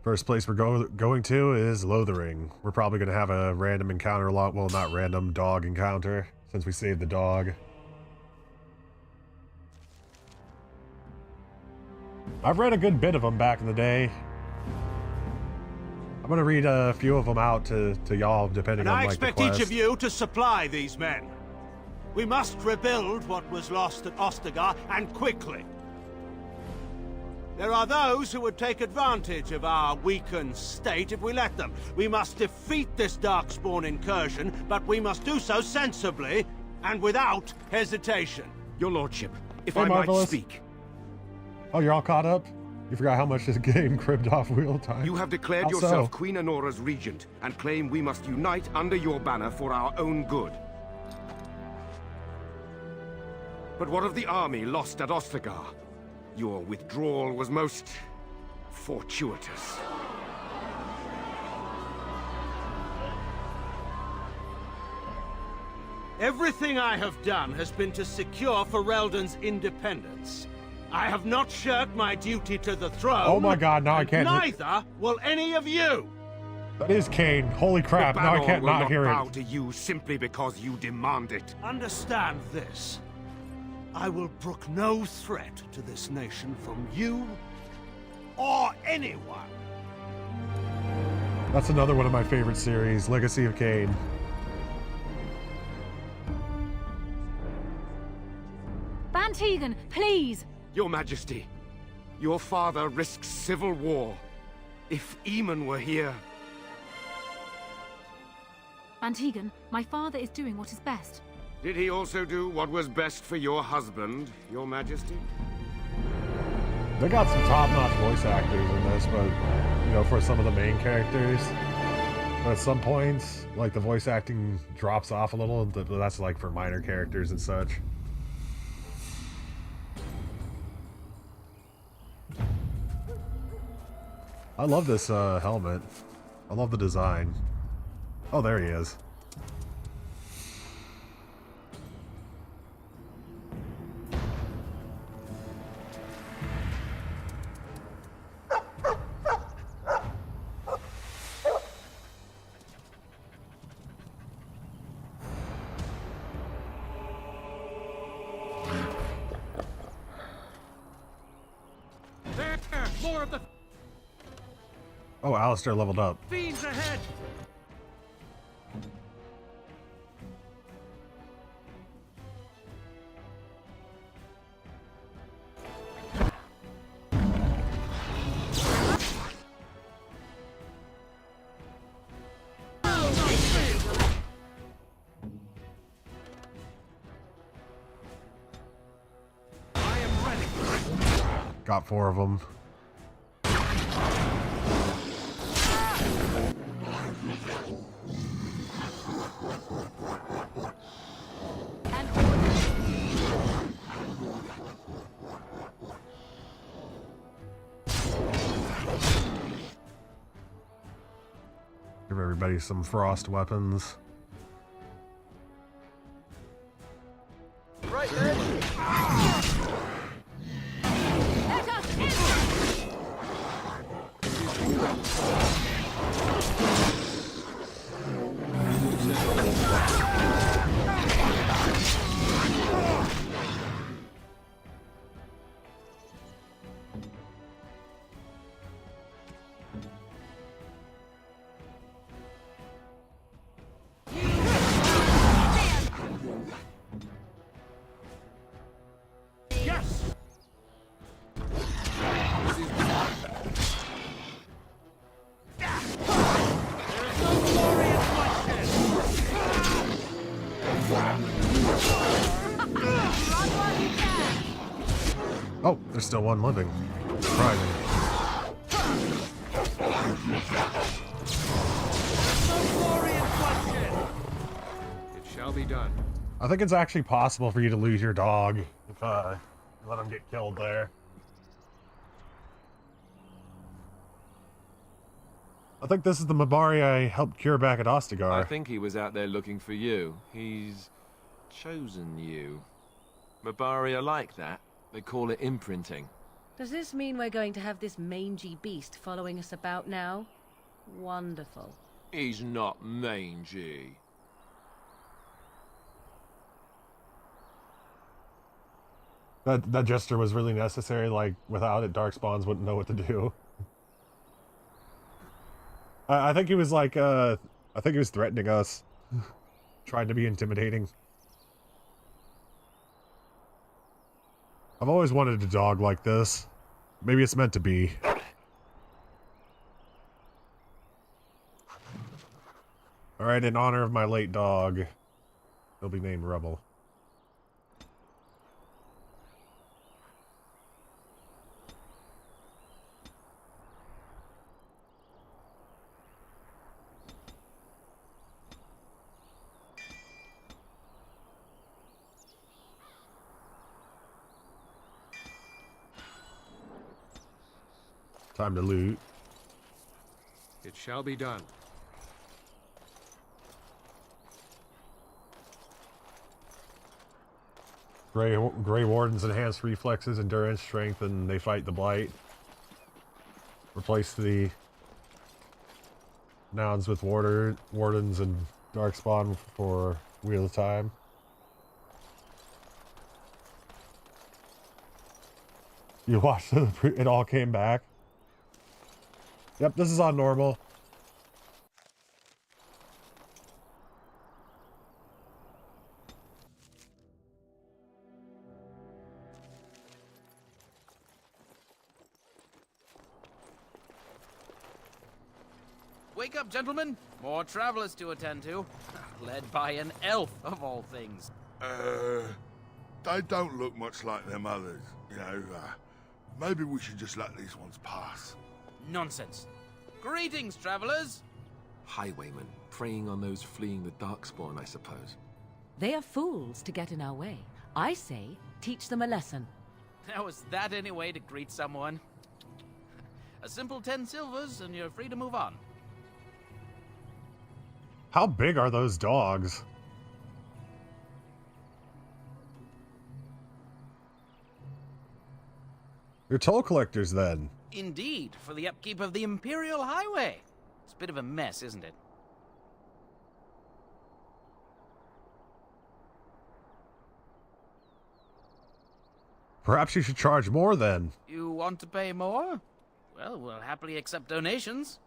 First place we're going to is Lothering. We're probably going to have a random encounter a lot. Well, not random, dog encounter, since we saved the dog. I've read a good bit of them back in the day. I'm going to read a few of them out to y'all, depending And on I like the expect quest. each of you to supply these men. We must rebuild what was lost at Ostagar, and quickly. There are those who would take advantage of our weakened state if we let them. We must defeat this Darkspawn incursion, but we must do so sensibly and without hesitation. Your lordship, if Hey, I Marvelous. might speak. Oh, you're all caught up? You forgot how much this game cribbed off wheel time? You have declared How yourself so? Queen Anora's regent, and claim we must unite under your banner for our own good. But what of the army lost at Ostagar? Your withdrawal was most fortuitous. Everything I have done has been to secure Ferelden's independence. I have not shirked my duty to the throne. Oh my god, now I can't. Neither will any of you. That is Kane. Holy crap, The now I Balor can't will not hear bow it. to you simply because you demand it. Understand this. I will brook no threat to this nation from you or anyone. That's another one of my favorite series, Legacy of Kane. Van Tegan, please! Your Majesty, your father risks civil war. If Eamon were here... Van Tegan, my father is doing what is best. Did he also do what was best for your husband, Your Majesty? They got some top-notch voice actors in this, but, you know, for some of the main characters. But at some points, like, the voice acting drops off a little, but that's, like, for minor characters and such. I love this helmet. I love the design. Oh, there he is. More of the Oh, Alistair leveled up. fiends ahead. Got 4 of them. Give everybody some frost weapons. Right then. Let us in! Oh, there's still one living. Surprising. It shall be done. I think it's actually possible for you to lose your dog if you let him get killed there. I think this is the Mabari I helped cure back at Ostagar. I think he was out there looking for you. He's chosen you. Mabari are like that. They call it imprinting. Does this mean we're going to have this mangy beast following us about now? Wonderful. He's not mangy. That gesture was really necessary. Like, without it, Darkspawns wouldn't know what to do. I think he was like, I think he was threatening us. Trying to be intimidating. I've always wanted a dog like this. Maybe it's meant to be. Alright, in honor of my late dog, he'll be named Rebel. Time to loot. It shall be done. Grey Wardens enhance reflexes, endurance, strength, and they fight the blight. Replace the nouns with wardens and darkspawn for Wheel of Time. You watched it all came back. Yep, this is on normal. Wake up, gentlemen. More travelers to attend to. Led by an elf, of all things. They don't look much like them others. You know, maybe we should just let these ones pass. Nonsense. Greetings, travelers. Highwaymen, preying on those fleeing the Darkspawn, I suppose. They are fools to get in our way. I say, teach them a lesson. Now, is that any way to greet someone? A simple 10 silvers, and you're free to move on. How big are those dogs? They're toll collectors, then. Indeed, for the upkeep of the Imperial Highway. It's a bit of a mess, isn't it? Perhaps you should charge more, then. You want to pay more? Well, we'll happily accept donations.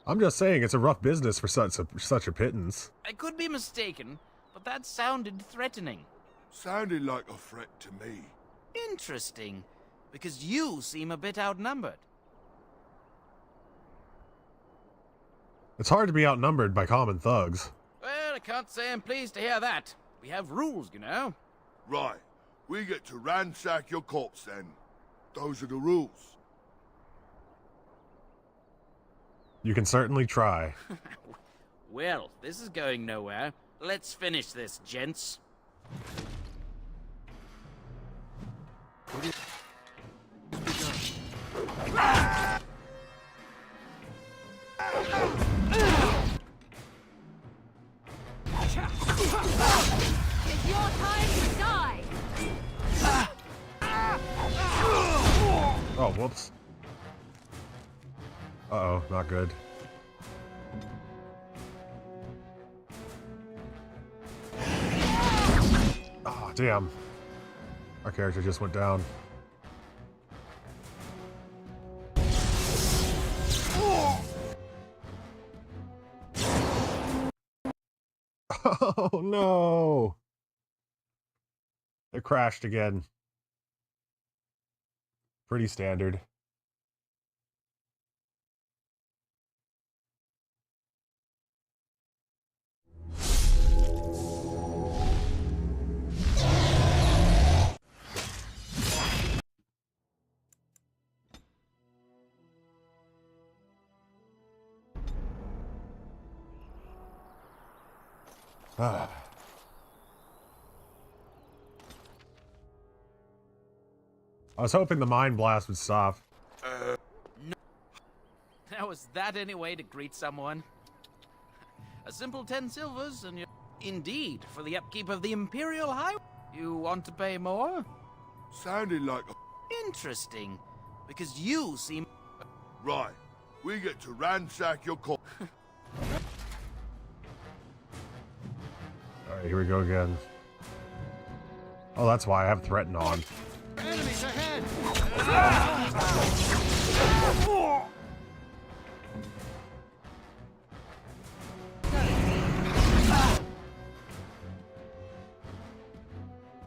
I'm just saying, it's a rough business for such a pittance. I could be mistaken, but that sounded threatening. Sounded like a threat to me. Interesting, because you seem a bit outnumbered. It's hard to be outnumbered by common thugs. Well, I can't say I'm pleased to hear that. We have rules, you know. Right. We get to ransack your corpse, then. Those are the rules. You can certainly try. Well, this is going nowhere. Let's finish this, gents. It's your time to die! Oh, whoops. Uh-oh, not good. Oh, damn. Our character just went down. Oh, no. It crashed again. Pretty standard. I was hoping the Mind Blast would stop. No. Now, is that any way to greet someone? A simple 10 silvers, and you're... Indeed, for the upkeep of the Imperial Highway. You want to pay more? Sounded like a... Interesting, because you seem... Right. We get to ransack your corpse. Alright, here we go again. Oh, that's why I have Threaten on. Enemies ahead!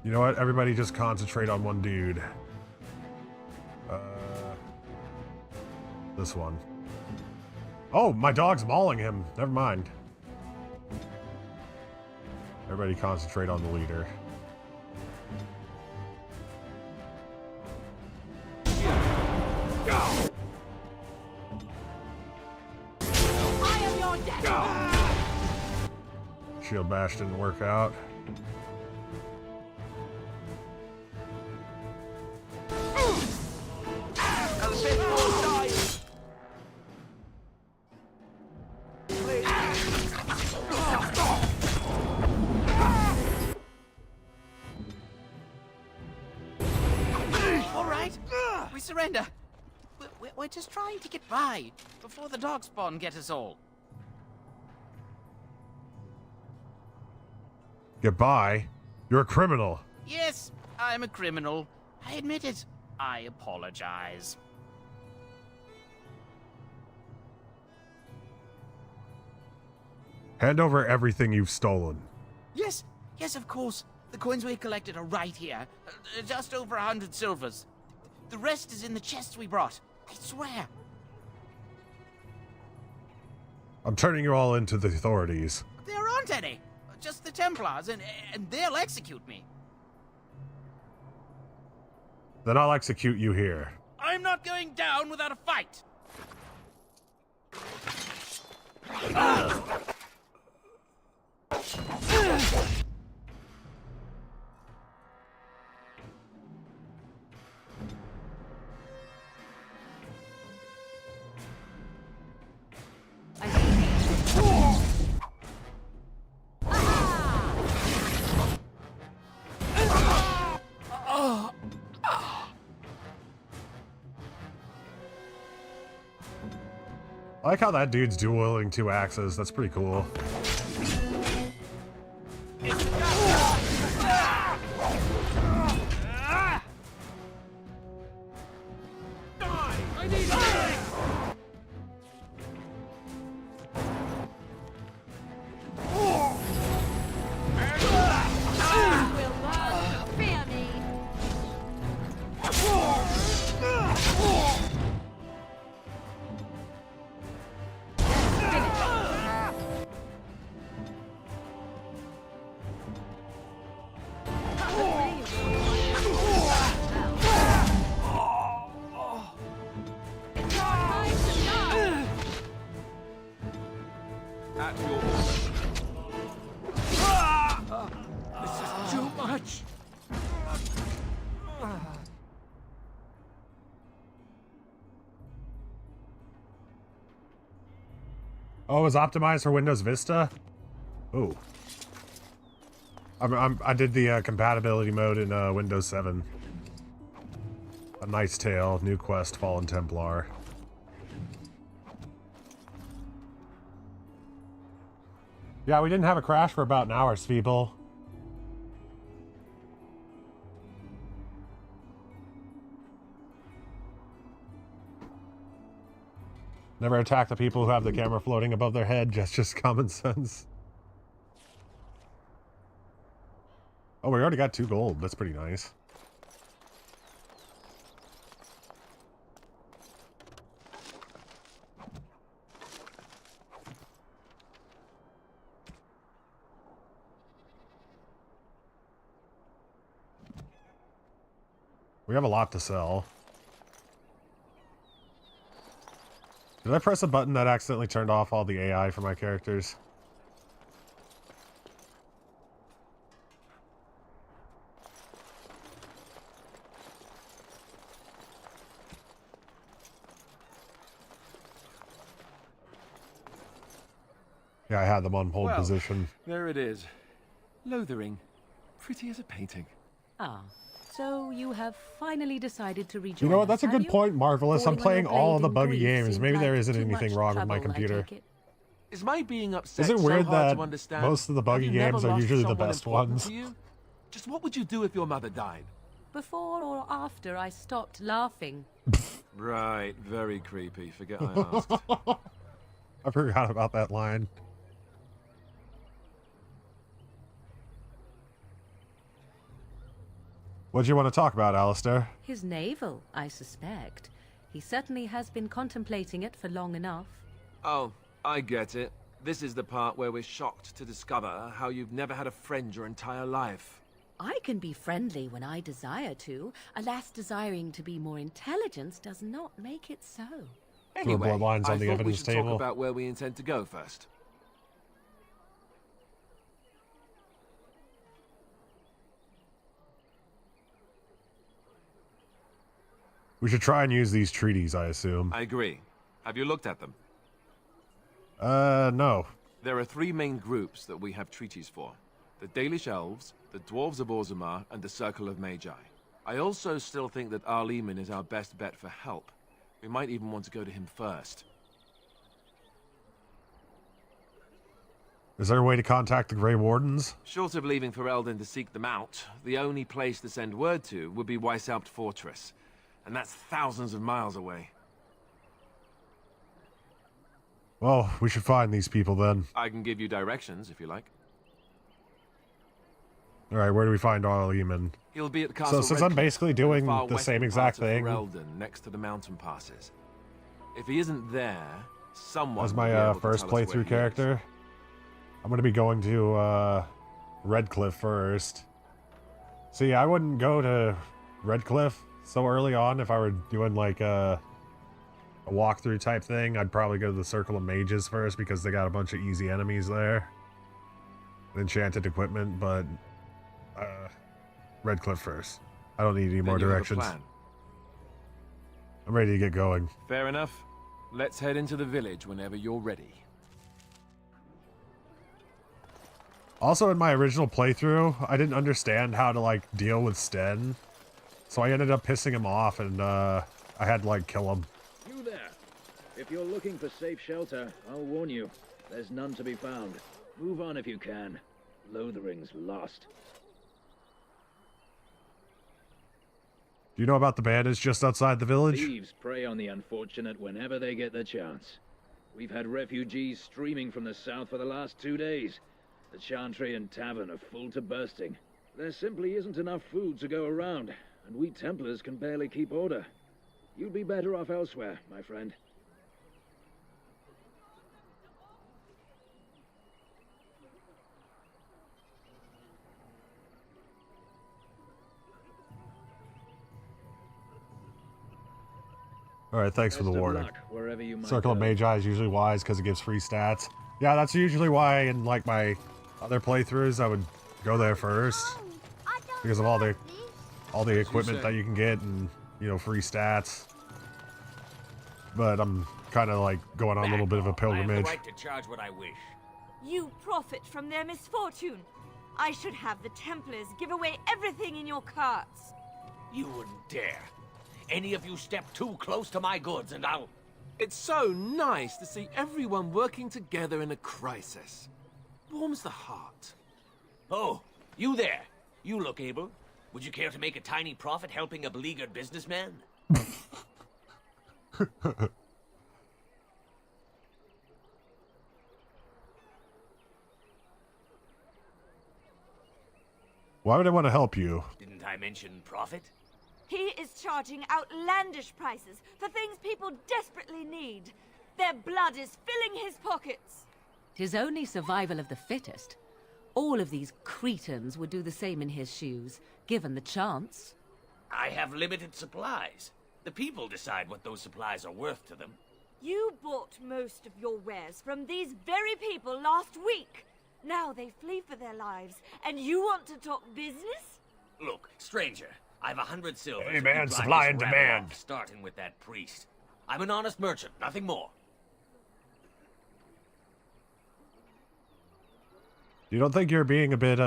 You know what? Everybody just concentrate on one dude. This one. Oh, my dog's mauling him. Never mind. Everybody concentrate on the leader. I am your death! Shield bash didn't work out. surrender. We're just trying to get by before the Darkspawn get us all. Get by? You're a criminal. Yes, I'm a criminal. I admit it. I apologize. Hand over everything you've stolen. Yes, of course. The coins we collected are right here. Just over 100 silvers. The rest is in the chests we brought. I swear. I'm turning you all into the authorities. There aren't any. Just the Templars, and they'll execute me. Then I'll execute you here. I'm not going down without a fight. I like how that dude's dueling 2 axes. That's pretty cool. Oh, it's optimized for Windows Vista? Oh. I did the compatibility mode in Windows 7. A Knight's Tale, New Quest, Fallen Templar. Yeah, we didn't have a crash for about an hour, people. Never attack the people who have the camera floating above their head, just common sense. Oh, we already got 2 gold. That's pretty nice. We have a lot to sell. Did I press a button that accidentally turned off all the AI for my characters? Yeah, I had them on hold position. There it is. Lothering. Pretty as a painting. Ah, so you have finally decided to rejoin. You know what? That's a us, good have you? point, Marvelous. I'm Falling on playing your all of the blade in buggy grief games. seemed Maybe like there isn't too anything much wrong with my trouble, I computer. take it. Is my being upset Is it so weird hard that to understand? most of the buggy Have you never games are lost usually the someone best important ones? to you? Just what would you do if your mother died? Before or after I stopped laughing. Right, very creepy. Forget I asked. I forgot about that line. What do you want to talk about, Alistair? His navel, I suspect. He certainly has been contemplating it for long enough. Oh, I get it. This is the part where we're shocked to discover how you've never had a friend your entire life. I can be friendly when I desire to. Alas, desiring to be more intelligent does not make it so. Anyway, bloodlines on I the thought we evidence should table. talk about where we intend to go first. We should try and use these treaties, I assume. I agree. Have you looked at them? No. There are 3 main groups that we have treaties for. The Dalish Elves, the Dwarves of Orzammar, and the Circle of Magi. I also still think that Arliman is our best bet for help. We might even want to go to him first. Is there a way to contact the Grey Wardens? Short of leaving Ferelden to seek them out, the only place to send word to would be Weishaupt Fortress. And that's thousands of miles away. Well, we should find these people then. I can give you directions, if you like. Alright, where do we find Arliman? He'll be at Castle So since Redcliffe, I'm basically doing far the western same exact part of thing Ferelden, next to the mountain passes. If he isn't there, someone as will be my able to first tell us where playthrough he character, I'm going to be going to Redcliffe first. See, I wouldn't go to Redcliffe so early on if I were doing like a walkthrough type thing. I'd probably go to the Circle of Mages first because they got a bunch of easy enemies there. Enchanted equipment, but Redcliffe first. I don't need any more Then you have a directions. plan. I'm ready to get going. Fair enough. Let's head into the village whenever you're ready. Also, in my original playthrough, I didn't understand how to, like, deal with Sten. So I ended up pissing him off, and, I had to, like, kill him. You there. If you're looking for safe shelter, I'll warn you. There's none to be found. Move on if you can. Lothering's lost. Do you know about the bandits just outside the village? Thieves prey on the unfortunate whenever they get the chance. We've had refugees streaming from the south for the last 2 days. The Chantry and Tavern are full to bursting. There simply isn't enough food to go around, and we Templars can barely keep order. You'd be better off elsewhere, my friend. Alright, thanks for the Best of warning. luck, wherever you might Circle of go. Magi is usually wise because it gives free stats. Yeah, that's usually why in like my other playthroughs I would go there first. Because of all the equipment that you can get and, you know, free stats. But I'm kind of like going on a little bit of a pilgrimage. I have the right to charge what I wish. You profit from their misfortune. I should have the Templars give away everything in your carts. You wouldn't dare. Any of you step too close to my goods and I'll... It's so nice to see everyone working together in a crisis. Warms the heart. Oh, you there. You look able. Would you care to make a tiny profit helping a beleaguered businessman? Why would I want to help you? Didn't I mention profit? He is charging outlandish prices for things people desperately need. Their blood is filling his pockets. 'Tis only survival of the fittest. All of these cretins would do the same in his shoes, given the chance. I have limited supplies. The people decide what those supplies are worth to them. You bought most of your wares from these very people last week. Now they flee for their lives, and you want to talk business? Look, stranger, I've 100 silvers. Hey, if man, you drive supply this and rabble demand. off, starting with that priest. I'm an honest merchant, nothing more. You don't think you're being a bit,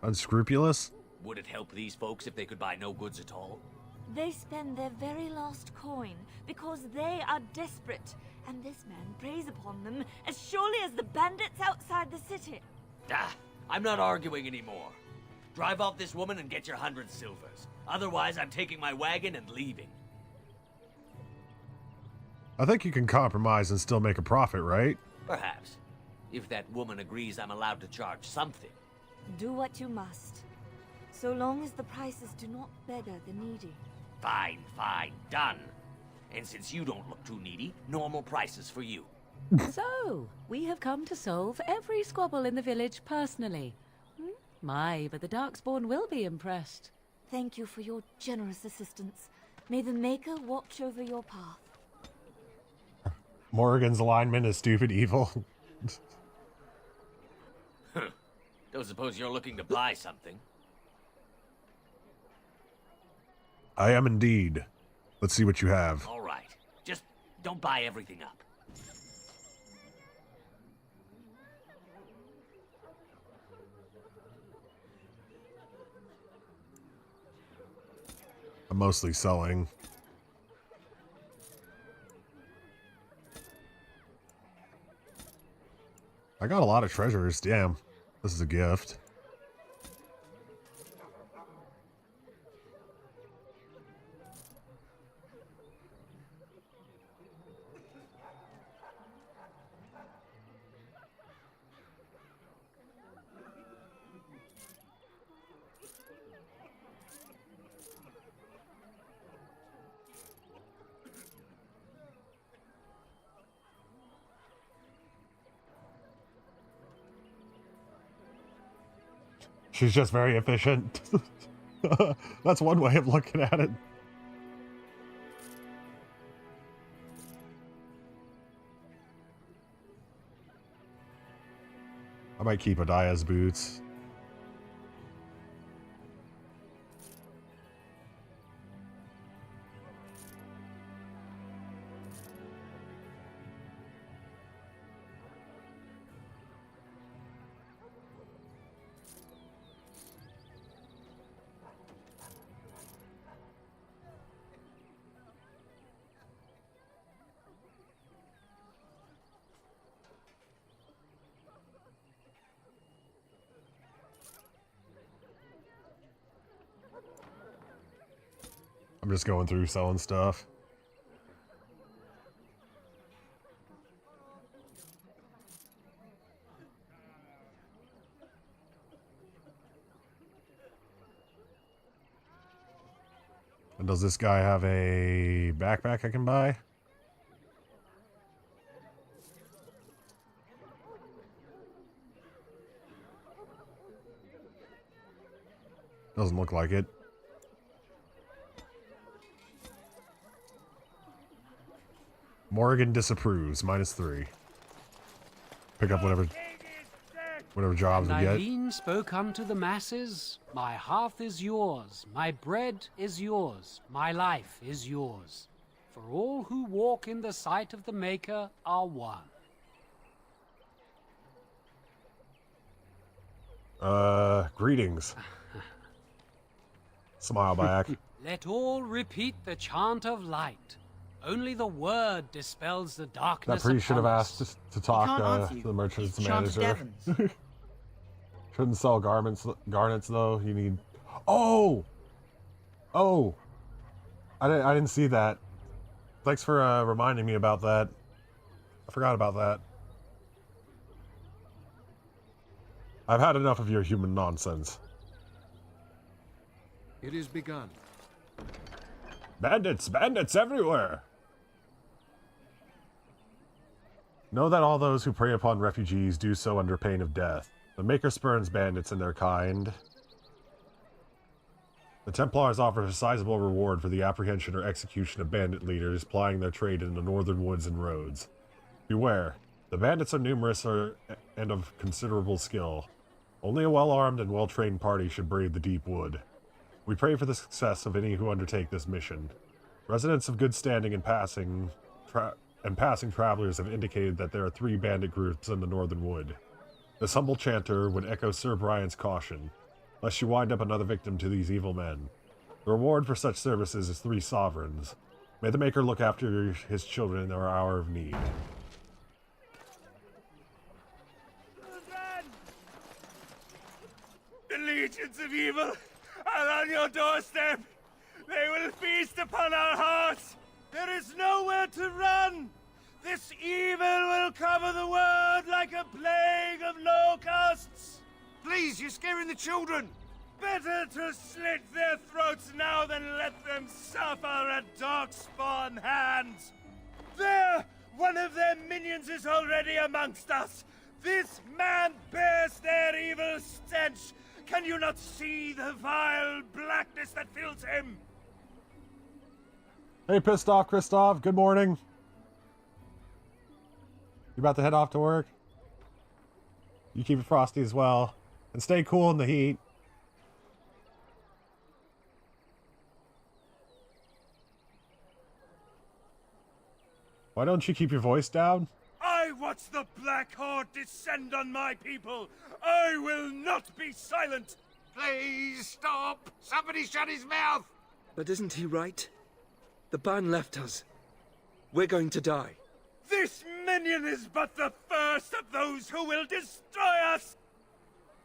unscrupulous? Would it help these folks if they could buy no goods at all? They spend their very last coin because they are desperate, and this man preys upon them as surely as the bandits outside the city. Ah, I'm not arguing anymore. Drive off this woman and get your 100 silvers. Otherwise, I'm taking my wagon and leaving. I think you can compromise and still make a profit, right? Perhaps. If that woman agrees I'm allowed to charge something. Do what you must, so long as the prices do not beggar the needy. Fine, fine, done. And since you don't look too needy, normal prices for you. So, we have come to solve every squabble in the village personally. My, but the Darkspawn will be impressed. Thank you for your generous assistance. May the Maker watch over your path. Morrigan's alignment is stupid evil. Don't suppose you're looking to buy something? I am indeed. Let's see what you have. All right. Just don't buy everything up. I'm mostly selling. I got a lot of treasures. Damn. This is a gift. She's just very efficient. That's one way of looking at it. I might keep Adaya's boots. I'm just going through selling stuff. And does this guy have a backpack I can buy? Doesn't look like it. Morrigan disapproves, -3. Pick up whatever jobs we get. Eileen spoke unto the masses, my hearth is yours, my bread is yours, my life is yours. For all who walk in the sight of the Maker are one. Greetings. Smile back. Let all repeat the chant of light. Only the word dispels the darkness. That priest should have upon asked us. to talk to the merchant's manager. Shouldn't sell garnets though. You need. Oh. I didn't see that. Thanks for reminding me about that. I forgot about that. I've had enough of your human nonsense. It is begun. Bandits everywhere! Know that all those who prey upon refugees do so under pain of death. The Maker spurns bandits and their kind. The Templars offer a sizable reward for the apprehension or execution of bandit leaders plying their trade in the northern woods and roads. Beware, the bandits are numerous and of considerable skill. Only a well-armed and well-trained party should brave the deep wood. We pray for the success of any who undertake this mission. Residents of good standing and passing travelers have indicated that there are 3 bandit groups in the northern wood. This humble chanter would echo Sir Brian's caution, lest you wind up another victim to these evil men. The reward for such services is 3 sovereigns. May the Maker look after his children in their hour of need. The legions of evil are on your doorstep. They will feast upon our hearts. There is nowhere to run. This evil will cover the world like a plague of locusts. Please, you're scaring the children. Better to slit their throats now than let them suffer at Darkspawn hands. There! One of their minions is already amongst us. This man bears their evil stench. Can you not see the vile blackness that fills him? Hey, pissed off Kristoff. Good morning. You about to head off to work? You keep it frosty as well. And stay cool in the heat. Why don't you keep your voice down? I watch the Black Horde descend on my people. I will not be silent. Please stop. Somebody shut his mouth. But isn't he right? The ban left us. We're going to die. This minion is but the first of those who will destroy us!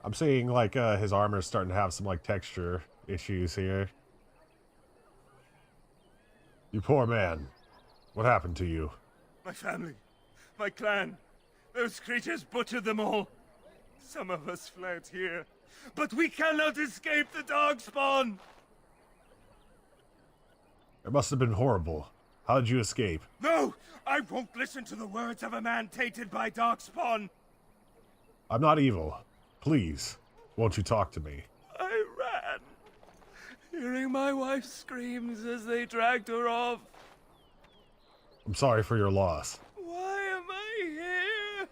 I'm seeing, like, his armor's starting to have some, like, texture issues here. You poor man. What happened to you? My family, my clan, those creatures butchered them all. Some of us fled here, but we cannot escape the Darkspawn! It must have been horrible. How did you escape? No! I won't listen to the words of a man tainted by Darkspawn! I'm not evil. Please, won't you talk to me? I ran, hearing my wife's screams as they dragged her off. I'm sorry for your loss. Why am I here?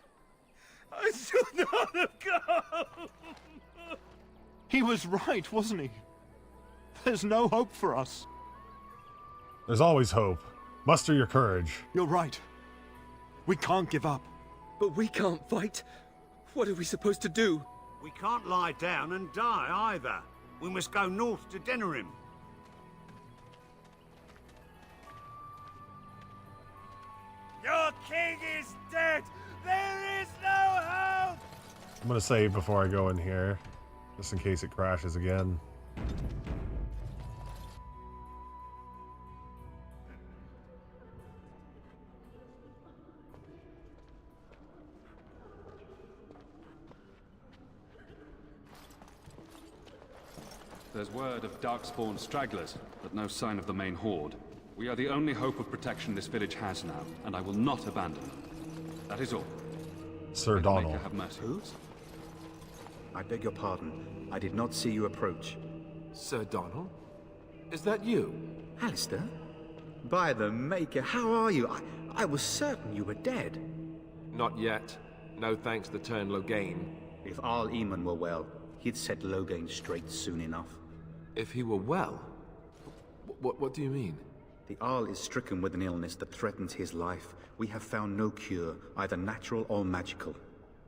I should not have come! He was right, wasn't he? There's no hope for us. There's always hope. Muster your courage. You're right. We can't give up. But we can't fight. What are we supposed to do? We can't lie down and die either. We must go north to Denerim. Your king is dead! There is no hope! I'm gonna save before I go in here, just in case it crashes again. There's word of Darkspawn stragglers, but no sign of the main horde. We are the only hope of protection this village has now, and I will not abandon them. That is all. Sir Donald. Have mercy. Who? I beg your pardon. I did not see you approach. Sir Donald? Is that you? Alistair? By the Maker, how are you? I was certain you were dead. Not yet. No thanks to Teyrn Loghain. If Arl Eamon were well, he'd set Loghain straight soon enough. If he were well? What do you mean? The Arl is stricken with an illness that threatens his life. We have found no cure, either natural or magical.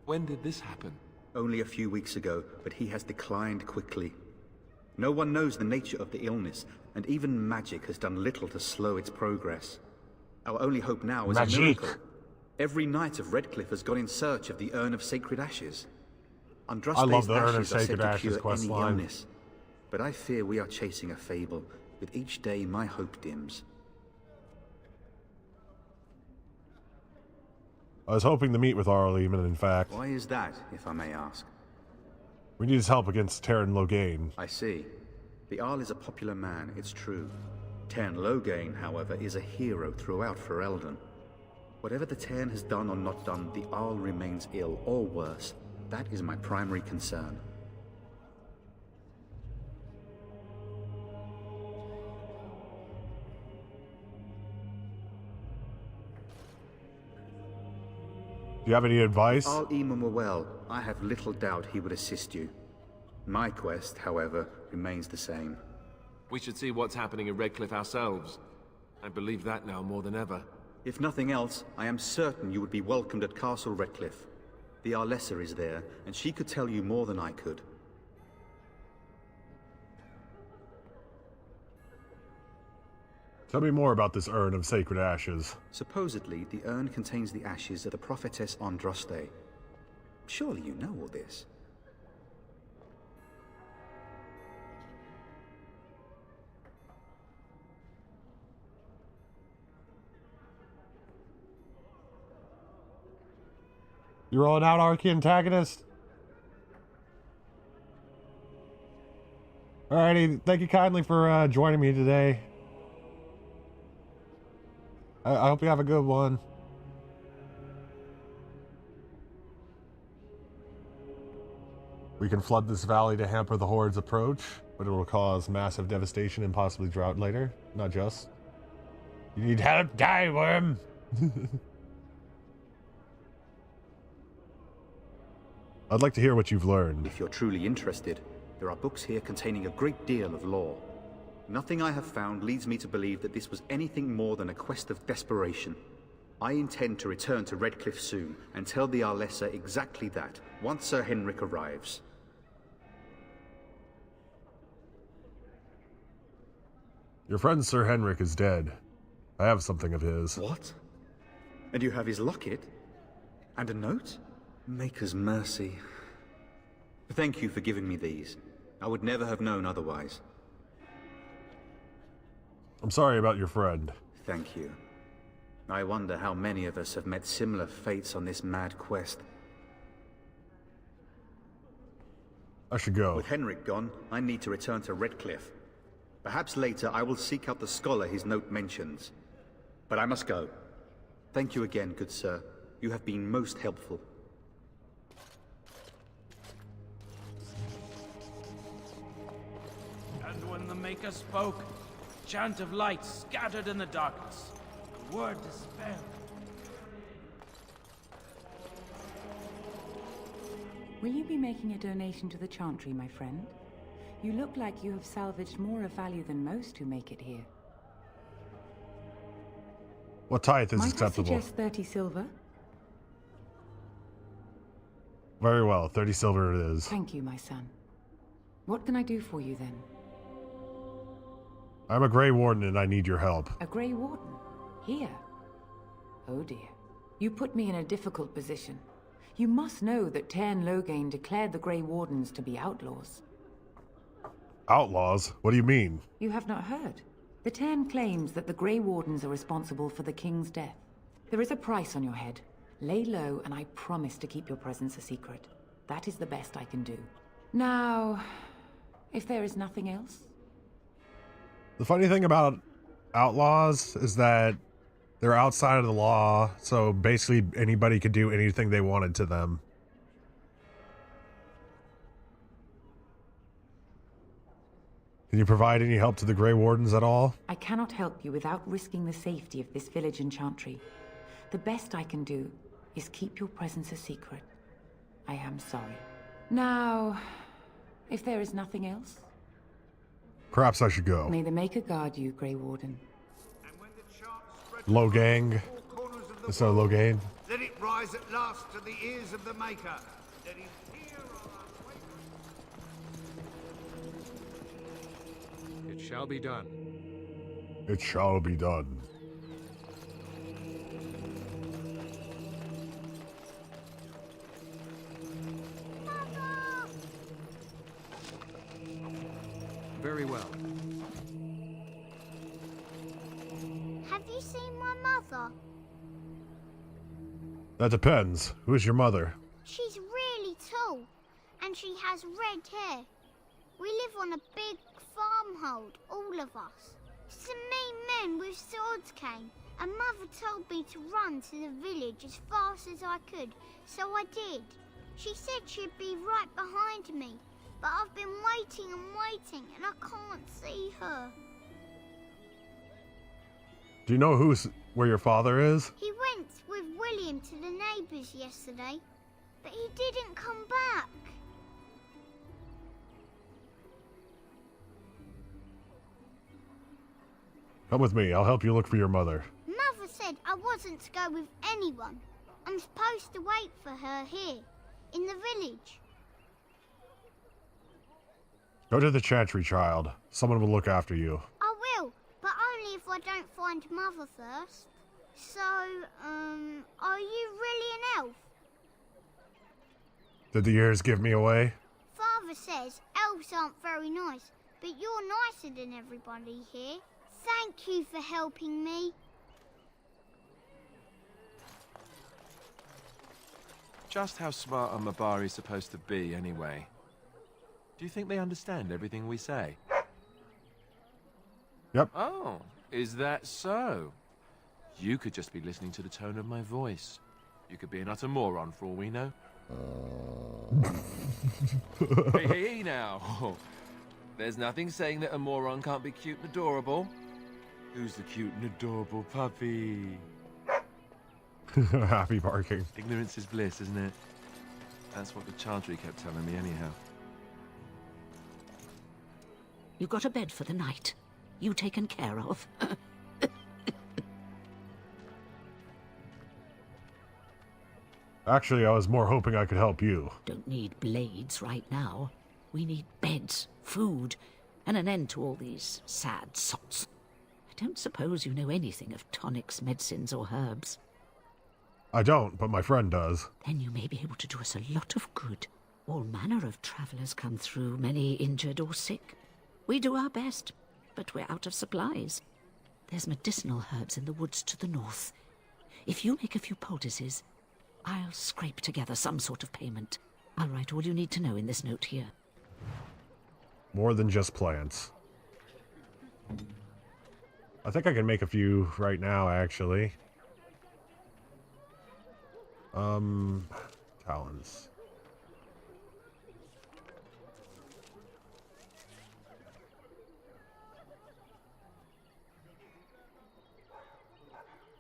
When did this happen? Only a few weeks ago, but he has declined quickly. No one knows the nature of the illness, and even magic has done little to slow its progress. Our only hope now is a miracle. Every knight of Redcliffe has gone in search of the Urn of Sacred Ashes. I love the Urn of Sacred Ashes quest line. Illness. But I fear we are chasing a fable. With each day, my hope dims. I was hoping to meet with Arl Eamon, in fact. Why is that, if I may ask? We need his help against Teyrn Loghain. I see. The Arl is a popular man, it's true. Teyrn Loghain, however, is a hero throughout Ferelden. Whatever the Teyrn has done or not done, the Arl remains ill, or worse. That is my primary concern. Do you have any advice? If Arl Eamon were well, I have little doubt he would assist you. My quest, however, remains the same. We should see what's happening in Redcliffe ourselves. I believe that now more than ever. If nothing else, I am certain you would be welcomed at Castle Redcliffe. The Arlessa is there, and she could tell you more than I could. Tell me more about this Urn of Sacred Ashes. Supposedly, the urn contains the ashes of the prophetess Andraste. Surely you know all this. You rolling out, Archy antagonist? Alrighty, thank you kindly for joining me today. I hope you have a good one. We can flood this valley to hamper the Horde's approach, but it will cause massive devastation and possibly drought later. Not just. You need help, die, worm! I'd like to hear what you've learned. If you're truly interested, there are books here containing a great deal of lore. Nothing I have found leads me to believe that this was anything more than a quest of desperation. I intend to return to Redcliffe soon and tell the Arlessa exactly that, once Sir Henrik arrives. Your friend Sir Henrik is dead. I have something of his. What? And you have his locket? And a note? Maker's mercy. Thank you for giving me these. I would never have known otherwise. I'm sorry about your friend. Thank you. I wonder how many of us have met similar fates on this mad quest. I should go. With Henrik gone, I need to return to Redcliffe. Perhaps later I will seek out the scholar his note mentions. But I must go. Thank you again, good sir. You have been most helpful. And when the Maker spoke, a chant of light scattered in the darkness. A word dispelled. Will you be making a donation to the Chantry, my friend? You look like you have salvaged more of value than most who make it here. What tithe is Might acceptable? I suggest 30 silver? Very well, 30 silver it is. Thank you, my son. What can I do for you then? I'm a Grey Warden and I need your help. A Grey Warden? Here? Oh dear. You put me in a difficult position. You must know that Tairn Loghain declared the Grey Wardens to be outlaws. Outlaws? What do you mean? You have not heard. The Tairn claims that the Grey Wardens are responsible for the King's death. There is a price on your head. Lay low, and I promise to keep your presence a secret. That is the best I can do. Now, if there is nothing else... The funny thing about outlaws is that they're outside of the law, so basically anybody could do anything they wanted to them. Can you provide any help to the Grey Wardens at all? I cannot help you without risking the safety of this village and Chantry. The best I can do is keep your presence a secret. I am sorry. Now, if there is nothing else... Perhaps I should go. May the Maker guard you, Grey Warden. Loghain. So Loghain. Let it rise at last to the ears of the Maker. Let him hear our... It shall be done. It shall be done. Very well. Have you seen my mother? That depends. Who is your mother? She's really tall, and she has red hair. We live on a big farmhold, all of us. Some mean men with swords came, and Mother told me to run to the village as fast as I could, so I did. She said she'd be right behind me, but I've been waiting and waiting, and I can't see her. Do you know where your father is? He went with William to the neighbours yesterday, but he didn't come back. Come with me. I'll help you look for your mother. Mother said I wasn't to go with anyone. I'm supposed to wait for her here, in the village. Go to the Chantry, child. Someone will look after you. I will, but only if I don't find Mother first. So, are you really an elf? Did the ears give me away? Father says elves aren't very nice, but you're nicer than everybody here. Thank you for helping me. Just how smart are Mabari supposed to be, anyway? Do you think they understand everything we say? Yep. Oh, is that so? You could just be listening to the tone of my voice. You could be an utter moron for all we know. Hey, now. There's nothing saying that a moron can't be cute and adorable. Who's the cute and adorable puppy? Happy barking. Ignorance is bliss, isn't it? That's what the Chantry kept telling me anyhow. You got a bed for the night? You taken care of? Actually, I was more hoping I could help you. Don't need blades right now. We need beds, food, and an end to all these sad sots. don't suppose you know anything of tonics, medicines, or herbs. I don't, but my friend does. Then you may be able to do us a lot of good. All manner of travelers come through, many injured or sick. We do our best, but we're out of supplies. There's medicinal herbs in the woods to the north. If you make a few poultices, I'll scrape together some sort of payment. I'll write all you need to know in this note here. More than just plants. I think I can make a few right now, actually. Talons.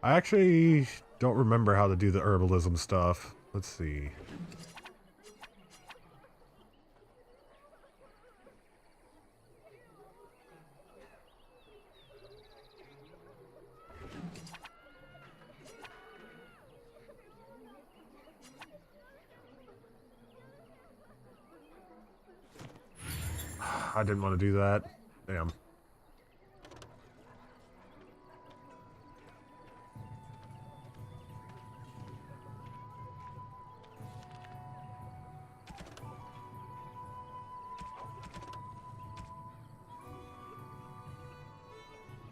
I actually don't remember how to do the herbalism stuff. Let's see. I didn't want to do that. Damn.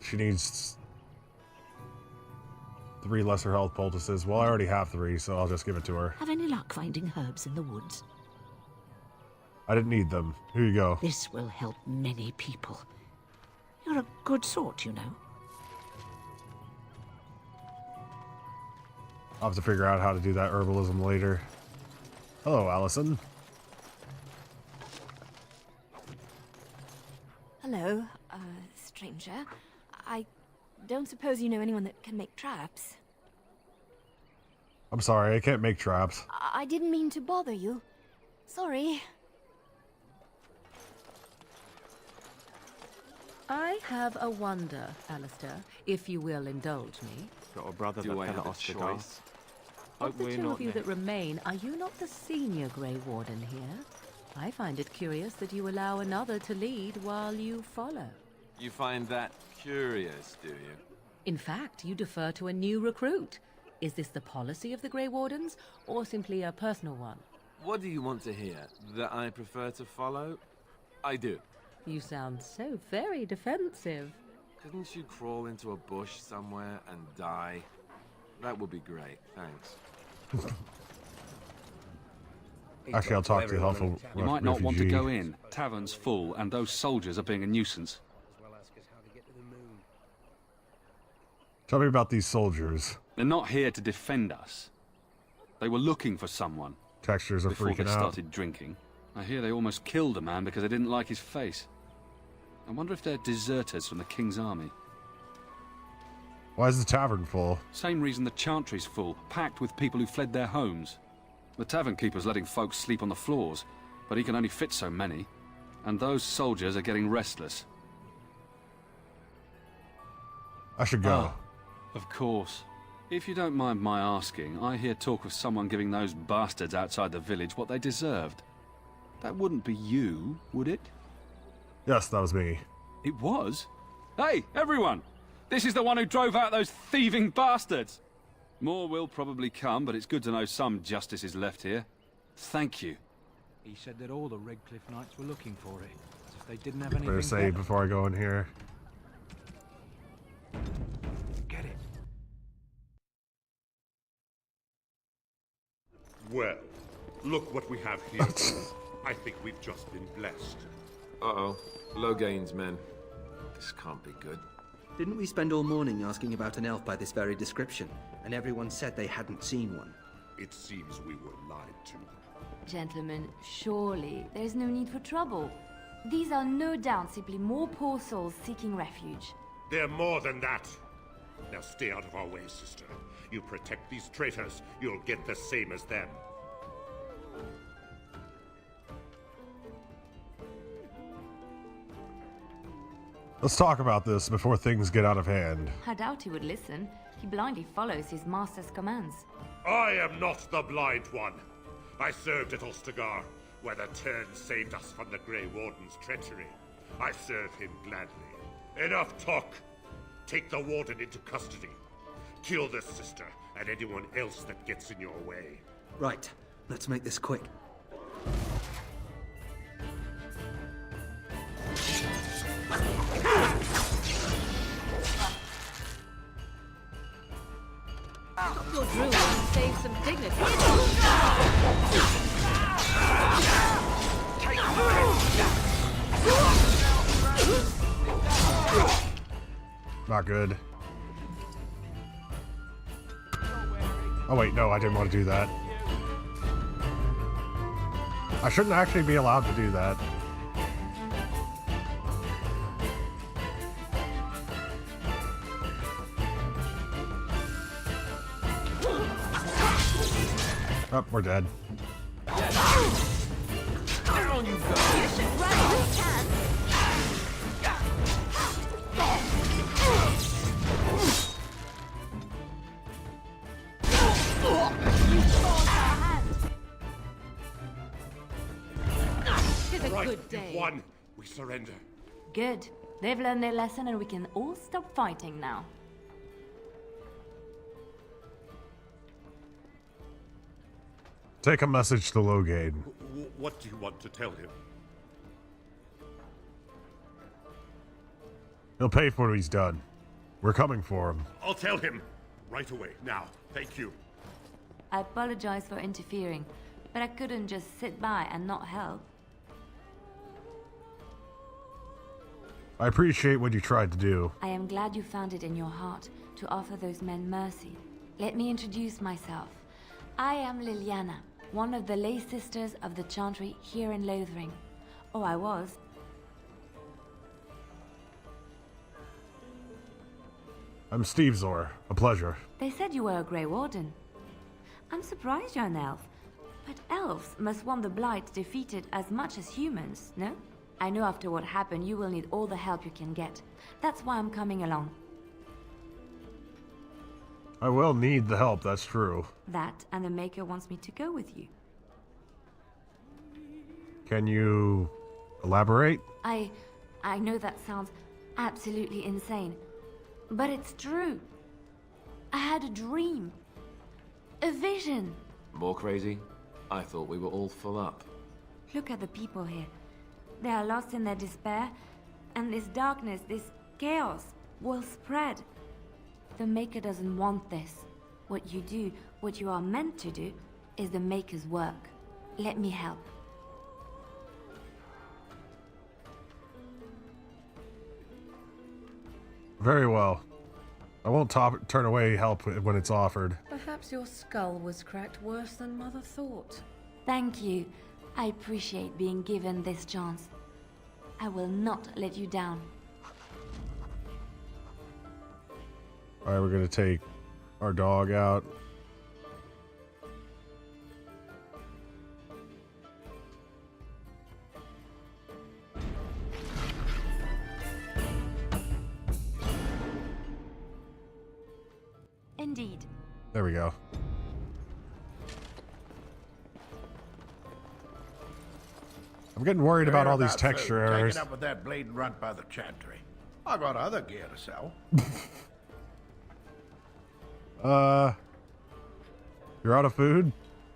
She needs 3 lesser health poultices. Well, I already have 3, so I'll just give it to her. Have any luck finding herbs in the woods? I didn't need them. Here you go. This will help many people. You're a good sort, you know. I'll have to figure out how to do that herbalism later. Hello, Allison. Hello, stranger. I don't suppose you know anyone that can make traps? I'm sorry, I can't make traps. I didn't mean to bother you. Sorry. I have a wonder, Alistair, if you will indulge me. Got a brother Do that I fell have at a Oscar. choice? Of the 2 of you that remain, are you not the senior Grey Warden here? I find it curious that you allow another to lead while you follow. You find that curious, do you? In fact, you defer to a new recruit. Is this the policy of the Grey Wardens, or simply a personal one? What do you want to hear? That I prefer to follow? I do. You sound so very defensive. Couldn't you crawl into a bush somewhere and die? That would be great, thanks. Actually, I'll talk to the helpful You might not want to go in. Tavern's full, and those soldiers are being a nuisance. Tell me about these soldiers. They're not here to defend us. They were looking for someone. Textures are before freaking they out. started drinking. I hear they almost killed a man because they didn't like his face. I wonder if they're deserters from the King's army. Why is the tavern full? Same reason the Chantry's full, packed with people who fled their homes. The tavern keeper's letting folks sleep on the floors, but he can only fit so many. And those soldiers are getting restless. I should go. Of course. If you don't mind my asking, I hear talk of someone giving those bastards outside the village what they deserved. That wouldn't be you, would it? Yes, that was me. It was? Hey, everyone! This is the one who drove out those thieving bastards! More will probably come, but it's good to know some justice is left here. Thank you. He said that all the Redcliffe Knights were looking for it. As if they didn't have anything Better save better. before I go in here. Get it. Well, look what we have here. I think we've just been blessed. Uh-oh. Logain's men. This can't be good. Didn't we spend all morning asking about an elf by this very description? And everyone said they hadn't seen one. It seems we were lied to. Gentlemen, surely there's no need for trouble. These are no doubt simply more poor souls seeking refuge. They're more than that. Now stay out of our way, sister. You protect these traitors, you'll get the same as them. Let's talk about this before things get out of hand. I doubt he would listen. He blindly follows his master's commands. I am not the blind one. I served at Ostagar, where the Turn saved us from the Grey Warden's treachery. I serve him gladly. Enough talk. Take the Warden into custody. Kill the sister and anyone else that gets in your way. Right. Let's make this quick. Your druid save some dignity. Not good. Oh wait, no, I didn't want to do that. I shouldn't actually be allowed to do that. Oh, we're dead. Down you go. You should run if you can. Right, good day. you've won. We surrender. Good. They've learned their lesson and we can all stop fighting now. Take a message to Loghain. What do you want to tell him? He'll pay for what he's done. We're coming for him. I'll tell him. Right away. Now. Thank you. I apologize for interfering, but I couldn't just sit by and not help. I appreciate what you tried to do. I am glad you found it in your heart to offer those men mercy. Let me introduce myself. I am Liliana, one of the lay sisters of the Chantry here in Lothering. Oh, I was. I'm Steve Zor. A pleasure. They said you were a Grey Warden. I'm surprised you're an elf. But elves must want the Blight defeated as much as humans, no? I know after what happened you will need all the help you can get. That's why I'm coming along. I will need the help, that's true. That and the Maker wants me to go with you. Can you elaborate? I know that sounds absolutely insane, but it's true. I had a dream. A vision. More crazy? I thought we were all full up. Look at the people here. They are lost in their despair, and this darkness, this chaos, will spread. The Maker doesn't want this. What you do, what you are meant to do, is the Maker's work. Let me help. Very well. I won't turn away help when it's offered. Perhaps your skull was cracked worse than Mother thought. Thank you. I appreciate being given this chance. I will not let you down. Alright, we're gonna take our dog out. Indeed. There we go. I'm getting worried about all these texture errors. Taking up with that bleeding runt by the Chantry. I got other gear to sell. You're out of food?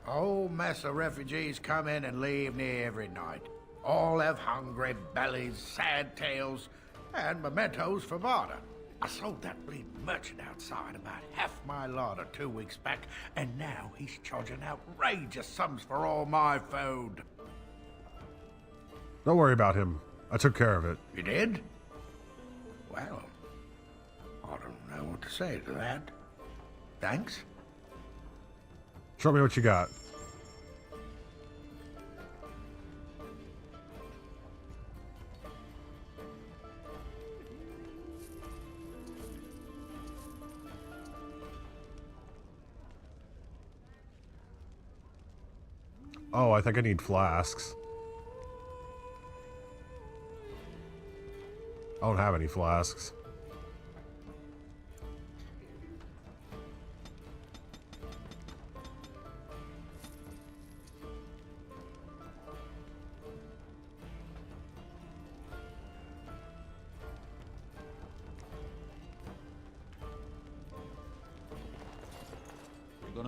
A whole mess of refugees come in and leave near every night. All have hungry bellies, sad tales, and mementos for barter. I sold that bleeding merchant outside about half my larder 2 weeks back, and now he's charging outrageous sums for all my food. Don't worry about him. I took care of it. You did? Well, I don't know what to say to that. Thanks. Show me what you got. Oh, I think I need flasks. I don't have any flasks.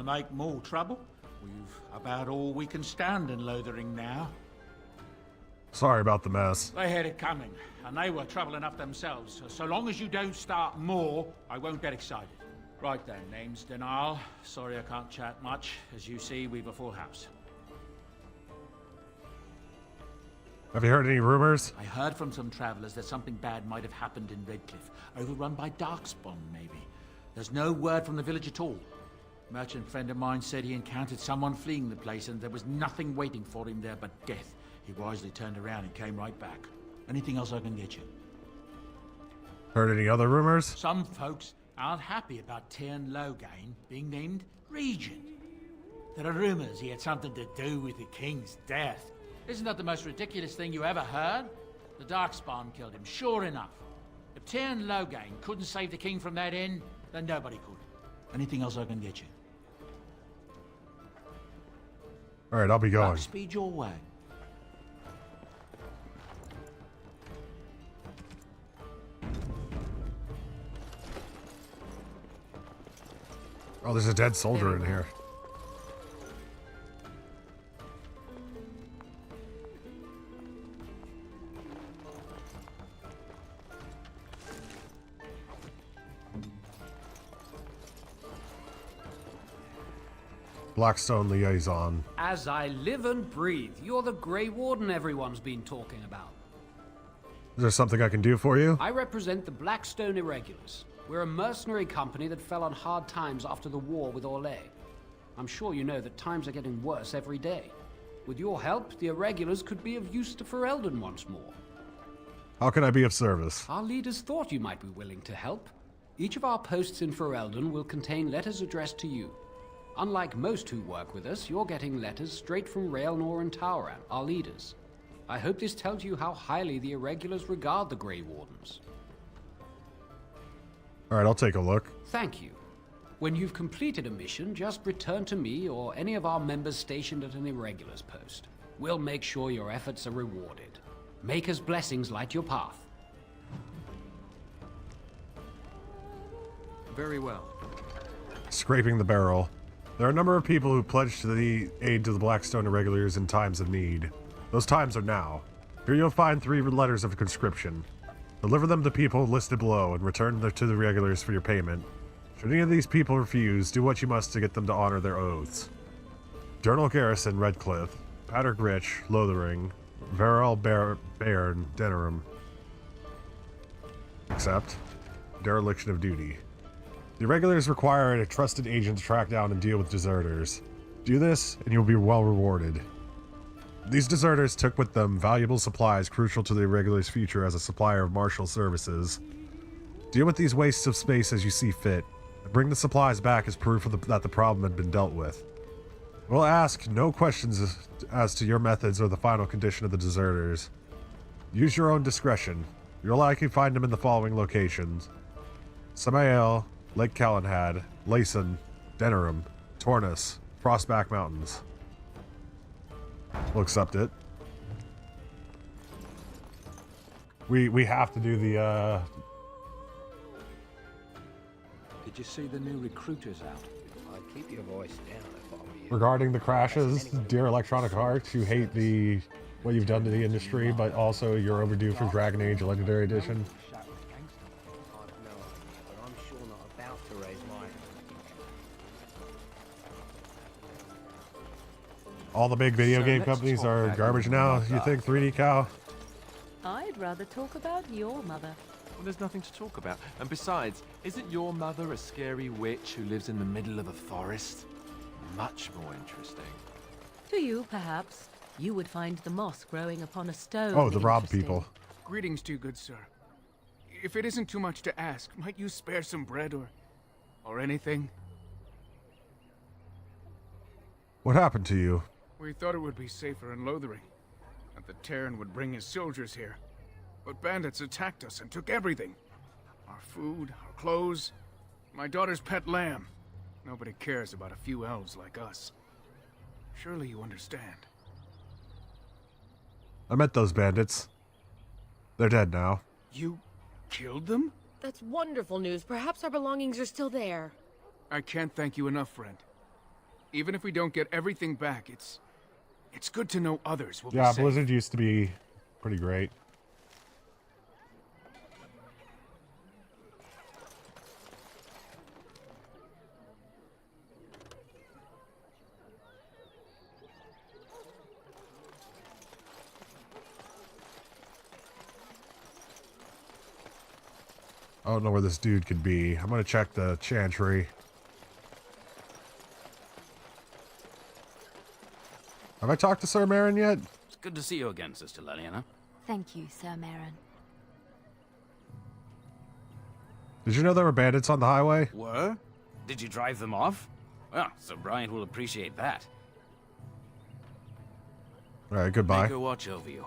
to make more trouble? We've about all we can stand in Lothering now. Sorry about the mess. They had it coming, and they were trouble enough themselves. So long as you don't start more, I won't get excited. Right then, name's Denal. Sorry I can't chat much. As you see, we've a full house. Have you heard any rumors? I heard from some travelers that something bad might have happened in Redcliffe. Overrun by Darkspawn, maybe. There's no word from the village at all. A merchant friend of mine said he encountered someone fleeing the place and there was nothing waiting for him there but death. He wisely turned around and came right back. Anything else I can get you? Heard any other rumors? Some folks aren't happy about Tyrn Loghain being named regent. There are rumors he had something to do with the king's death. Isn't that the most ridiculous thing you ever heard? The Darkspawn killed him, sure enough. If Tyrn Loghain couldn't save the king from that inn, then nobody could. Anything else I can get you? Alright, I'll be going. Speed your way. Oh, there's a dead soldier in here. Blackstone liaison. As I live and breathe, you're the Grey Warden everyone's been talking about. Is there something I can do for you? I represent the Blackstone Irregulars. We're a mercenary company that fell on hard times after the war with Orlais. I'm sure you know that times are getting worse every day. With your help, the Irregulars could be of use to Ferelden once more. How can I be of service? Our leaders thought you might be willing to help. Each of our posts in Ferelden will contain letters addressed to you. Unlike most who work with us, you're getting letters straight from Raelnor and Tauran, our leaders. I hope this tells you how highly the Irregulars regard the Grey Wardens. Alright, I'll take a look. Thank you. When you've completed a mission, just return to me or any of our members stationed at an Irregulars post. We'll make sure your efforts are rewarded. Maker's blessings light your path. Very well. Scraping the barrel. There are a number of people who pledged to the aid to the Blackstone Irregulars in times of need. Those times are now. Here you'll find 3 letters of conscription. Deliver them to people listed below and return them to the regulars for your payment. Should any of these people refuse, do what you must to get them to honor their oaths. Journal Garrison, Redcliffe. Patrick Rich, Lothering. Verel Bairn, Denerim. Accept. Dereliction of duty. The Irregulars require a trusted agent to track down and deal with deserters. Do this, and you'll be well rewarded. These deserters took with them valuable supplies crucial to the Irregulars' future as a supplier of martial services. Deal with these wastes of space as you see fit, and bring the supplies back as proof of that the problem had been dealt with. We'll ask no questions as to your methods or the final condition of the deserters. Use your own discretion. You'll likely find them in the following locations: Samael, Lake Calenhad, Layson, Denerim, Tornus, Frostback Mountains. We'll accept it. We have to do the Did you see the new recruiters out? I'd keep your voice down if I were you. regarding the crashes, dear Electronic Arts, you hate what you've done to the industry, but also you're overdue for Dragon Age Legendary Edition. All the big video game companies are garbage now, you think, 3D Cow? I'd rather talk about your mother. Well, there's nothing to talk about. And besides, isn't your mother a scary witch who lives in the middle of a forest? Much more interesting. To you, perhaps. You would find the moss growing upon a stone. Oh, the Rob people. Greetings to you, good sir. If it isn't too much to ask, might you spare some bread or anything? What happened to you? We thought it would be safer in Lothering, that the Terran would bring his soldiers here. But bandits attacked us and took everything. Our food, our clothes, my daughter's pet lamb. Nobody cares about a few elves like us. Surely you understand. I met those bandits. They're dead now. You killed them? That's wonderful news. Perhaps our belongings are still there. I can't thank you enough, friend. Even if we don't get everything back, it's good to know others will be Yeah, safe. Blizzard used to be pretty great. I don't know where this dude could be. I'm gonna check the chantry. Have I talked to Sir Marin yet? It's good to see you again, Sister Leliana. Thank you, Sir Marin. Did you know there were bandits on the highway? Were? Did you drive them off? Well, Sir Brian will appreciate that. Alright, goodbye. Make her watch over you.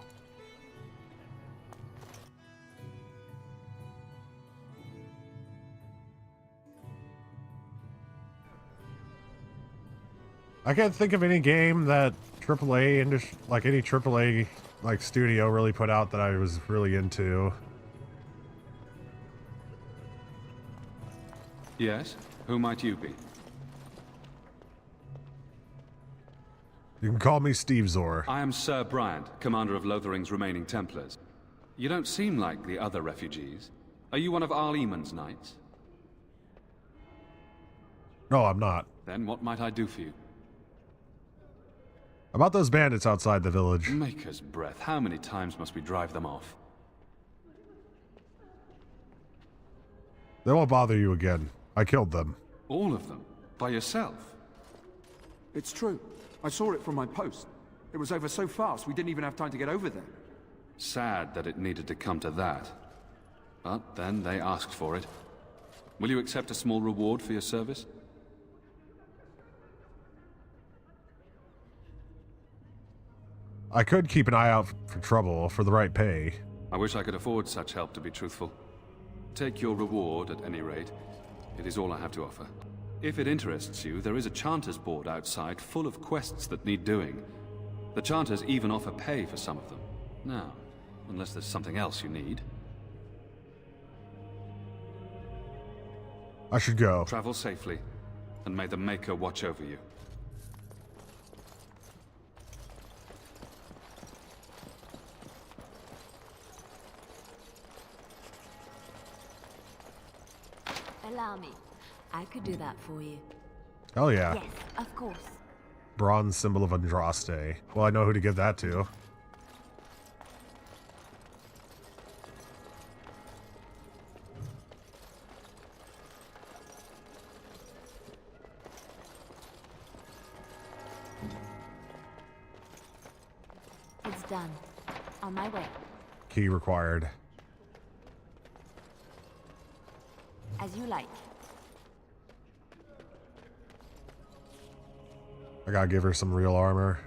I can't think of any game that like any AAA like studio really put out that I was really into. Yes? Who might you be? You can call me Steve Zor. I am Sir Bryant, commander of Lothering's remaining Templars. You don't seem like the other refugees. Are you one of Arl Eamon's knights? No, I'm not. Then what might I do for you? About those bandits outside the village. Maker's breath, how many times must we drive them off? They won't bother you again. I killed them. All of them? By yourself? It's true. I saw it from my post. It was over so fast, we didn't even have time to get over there. Sad that it needed to come to that. But then they asked for it. Will you accept a small reward for your service? I could keep an eye out for trouble for the right pay. I wish I could afford such help, to be truthful. Take your reward, at any rate. It is all I have to offer. If it interests you, there is a Chanters board outside full of quests that need doing. The Chanters even offer pay for some of them. Now, unless there's something else you need. I should go. Travel safely, and may the Maker watch over you. Allow me. I could do that for you. Hell yeah. Yes, of course. Bronze symbol of Andraste. Well, I know who to give that to. It's done. On my way. Key required. As you like. I gotta give her some real armor.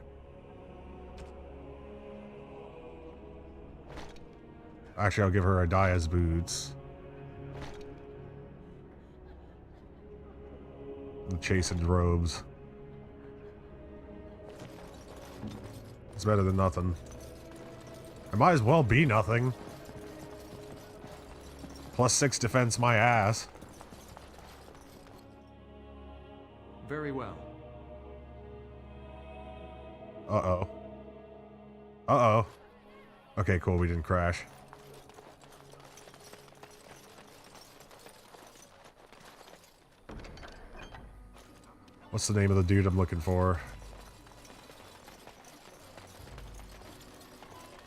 Actually, I'll give her Adaya's boots. The chastened robes. It's better than nothing. It might as well be nothing. +6 defense my ass. Very well. Uh-oh. Uh-oh. Okay, cool, we didn't crash. What's the name of the dude I'm looking for?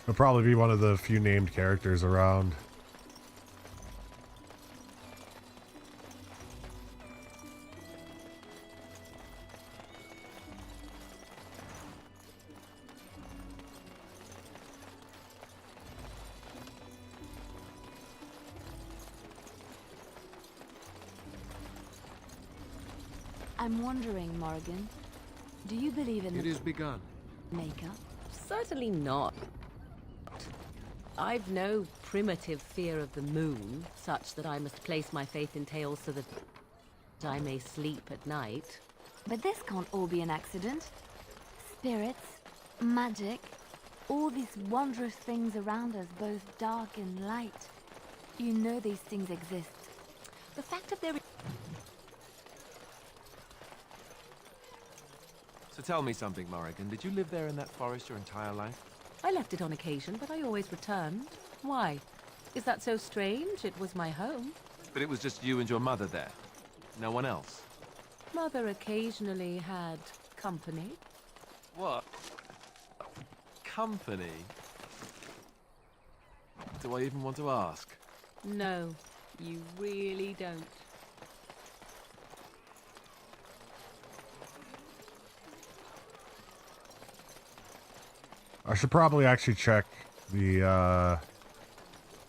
He'll probably be one of the few named characters around. I'm wondering, Morrigan, do you believe in It the is begun. Maker? Certainly not. I've no primitive fear of the moon, such that I must place my faith in tales so that I may sleep at night. But this can't all be an accident. Spirits, magic, all these wondrous things around us, both dark and light. You know these things exist. The fact of their So tell me something, Morrigan. Did you live there in that forest your entire life? I left it on occasion, but I always returned. Why? Is that so strange? It was my home. But it was just you and your mother there. No one else. Mother occasionally had company. What? Company? Do I even want to ask? No, you really don't. I should probably actually check the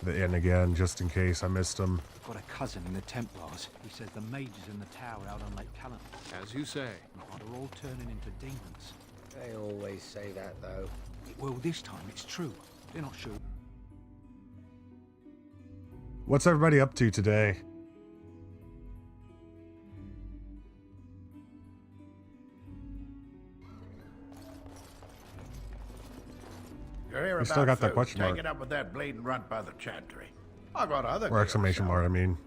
inn again, just in case I missed him. I've got a cousin in the Templars. He says the mages in the tower out on Lake Callum. As you say. Are all turning into demons. They always say that, though. Well, this time it's true. They're not sure. What's everybody up to today? You're here We about still got that food. question mark. Take it up with that bleeding runt by the chantry. I got other Or deals, exclamation so mark, I mean. You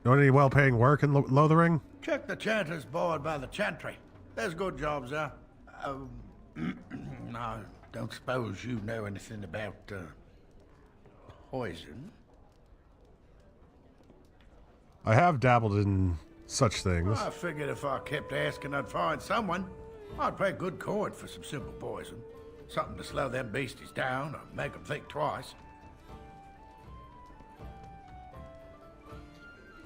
know any well-paying work in Lothering? Check the chanter's board by the chantry. There's good jobs there. I don't suppose you know anything about poison. I have dabbled in such things. I figured if I kept asking, I'd find someone. I'd pay good coin for some simple poison. Something to slow them beasties down or make them think twice.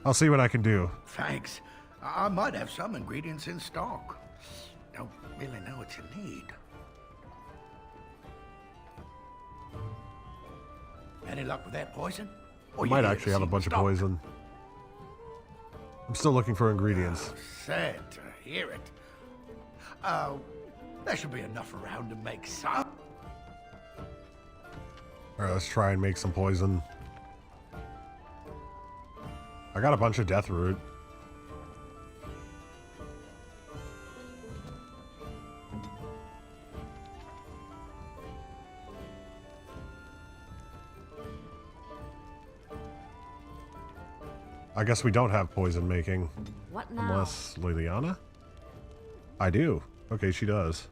I'll see what I can do. Thanks. I might have some ingredients in stock. Don't really know what you need. Any luck with that poison? I might actually have a bunch of poison. I'm still looking for ingredients. Sad to hear it. There should be enough around to make some. Alright, let's try and make some poison. I got a bunch of death root. I guess we don't have poison making. What now? Unless Liliana? I do. Okay, she does.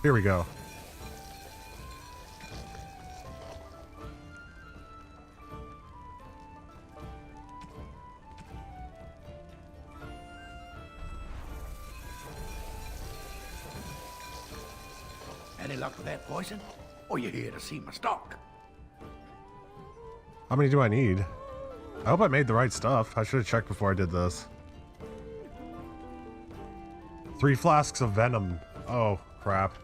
Here we go. Any luck with that poison? Or you here to see my stock? How many do I need? I hope I made the right stuff. I should have checked before I did this. 3 flasks of venom. Oh, crap.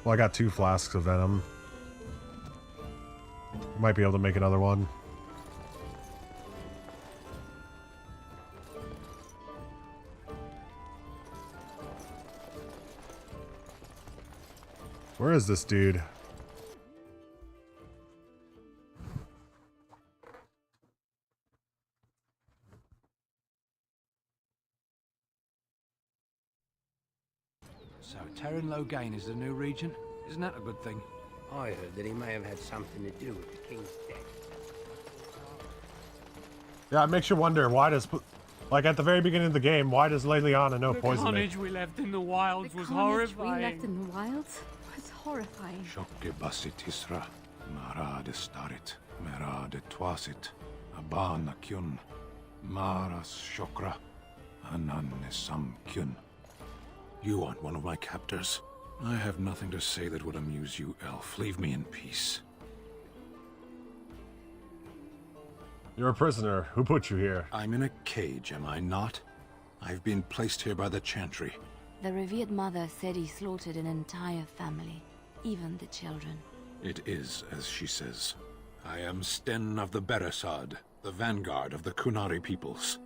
Well, I got 2 flasks of venom. Might be able to make another one. Where is this dude? So, Terran Logain is the new regent? Isn't that a good thing? I heard that he may have had something to do with the king's death. Yeah, it makes you wonder, why does... Like, at the very beginning of the game, why does Liliana know poison? The carnage we left in the wilds was horrifying. We left in the wilds was horrifying. Shokke basit Isra, Mara de starit, Mera de twasit, Abana kyun, Maras shokra, Anan sam kyun. You aren't one of my captors. I have nothing to say that would amuse you, elf. Leave me in peace. You're a prisoner. Who put you here? I'm in a cage, am I not? I've been placed here by the Chantry. The revered mother said he slaughtered an entire family, even the children. It is as she says. I am Sten of the Beresad, the vanguard of the Kunari peoples.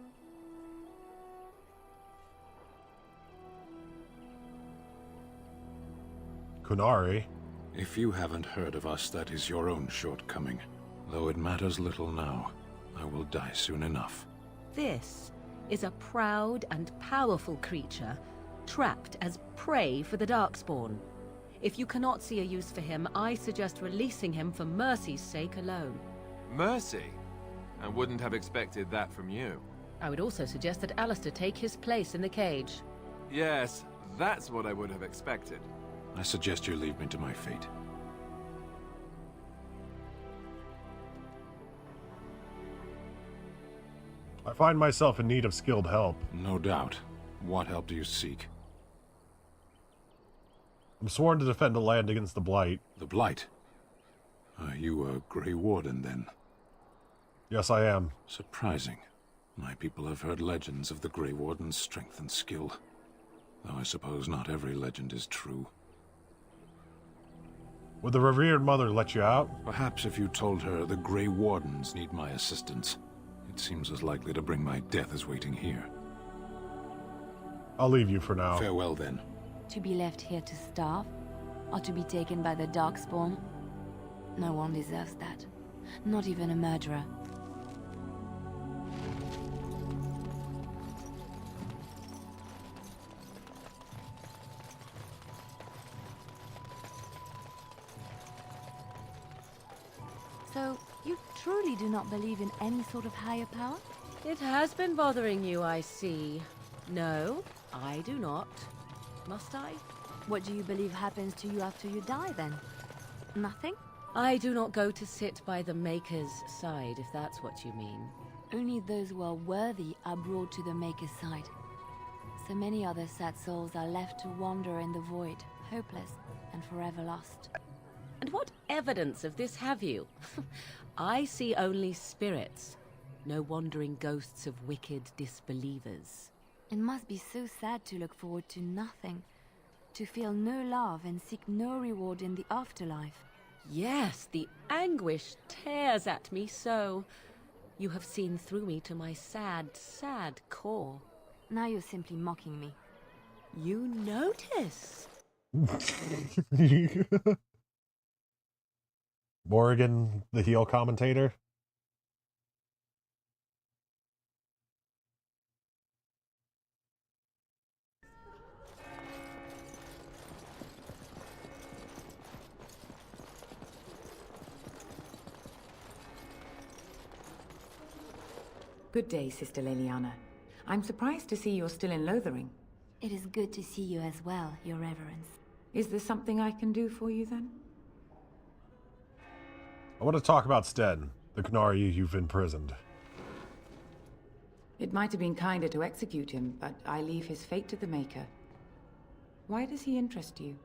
Kunari? If you haven't heard of us, that is your own shortcoming. Though it matters little now. I will die soon enough. This is a proud and powerful creature trapped as prey for the Darkspawn. If you cannot see a use for him, I suggest releasing him for mercy's sake alone. Mercy? I wouldn't have expected that from you. I would also suggest that Alistair take his place in the cage. Yes, that's what I would have expected. I suggest you leave me to my fate. I find myself in need of skilled help. No doubt. What help do you seek? I'm sworn to defend the land against the Blight. The Blight? Are you a Grey Warden, then? Yes, I am. Surprising. My people have heard legends of the Grey Warden's strength and skill. Though I suppose not every legend is true. Would the revered mother let you out? Perhaps if you told her the Grey Wardens need my assistance. It seems as likely to bring my death as waiting here. I'll leave you for now. Farewell, then. To be left here to starve? Or to be taken by the Darkspawn? No one deserves that. Not even a murderer. So, you truly do not believe in any sort of higher power? It has been bothering you, I see. No, I do not. Must I? What do you believe happens to you after you die, then? Nothing? I do not go to sit by the Maker's side, if that's what you mean. Only those who are worthy are brought to the Maker's side. So many other sad souls are left to wander in the void, hopeless and forever lost. And what evidence of this have you? I see only spirits, no wandering ghosts of wicked disbelievers. It must be so sad to look forward to nothing, to feel no love and seek no reward in the afterlife. Yes, the anguish tears at me so. You have seen through me to my sad, sad core. Now you're simply mocking me. You notice? Morrigan, the heel commentator. Good day, Sister Leliana. I'm surprised to see you're still in Lothering. It is good to see you as well, Your Reverence. Is there something I can do for you, then? I want to talk about Sten, the Qunari you've imprisoned. It might have been kinder to execute him, but I leave his fate to the Maker. Why does he interest you?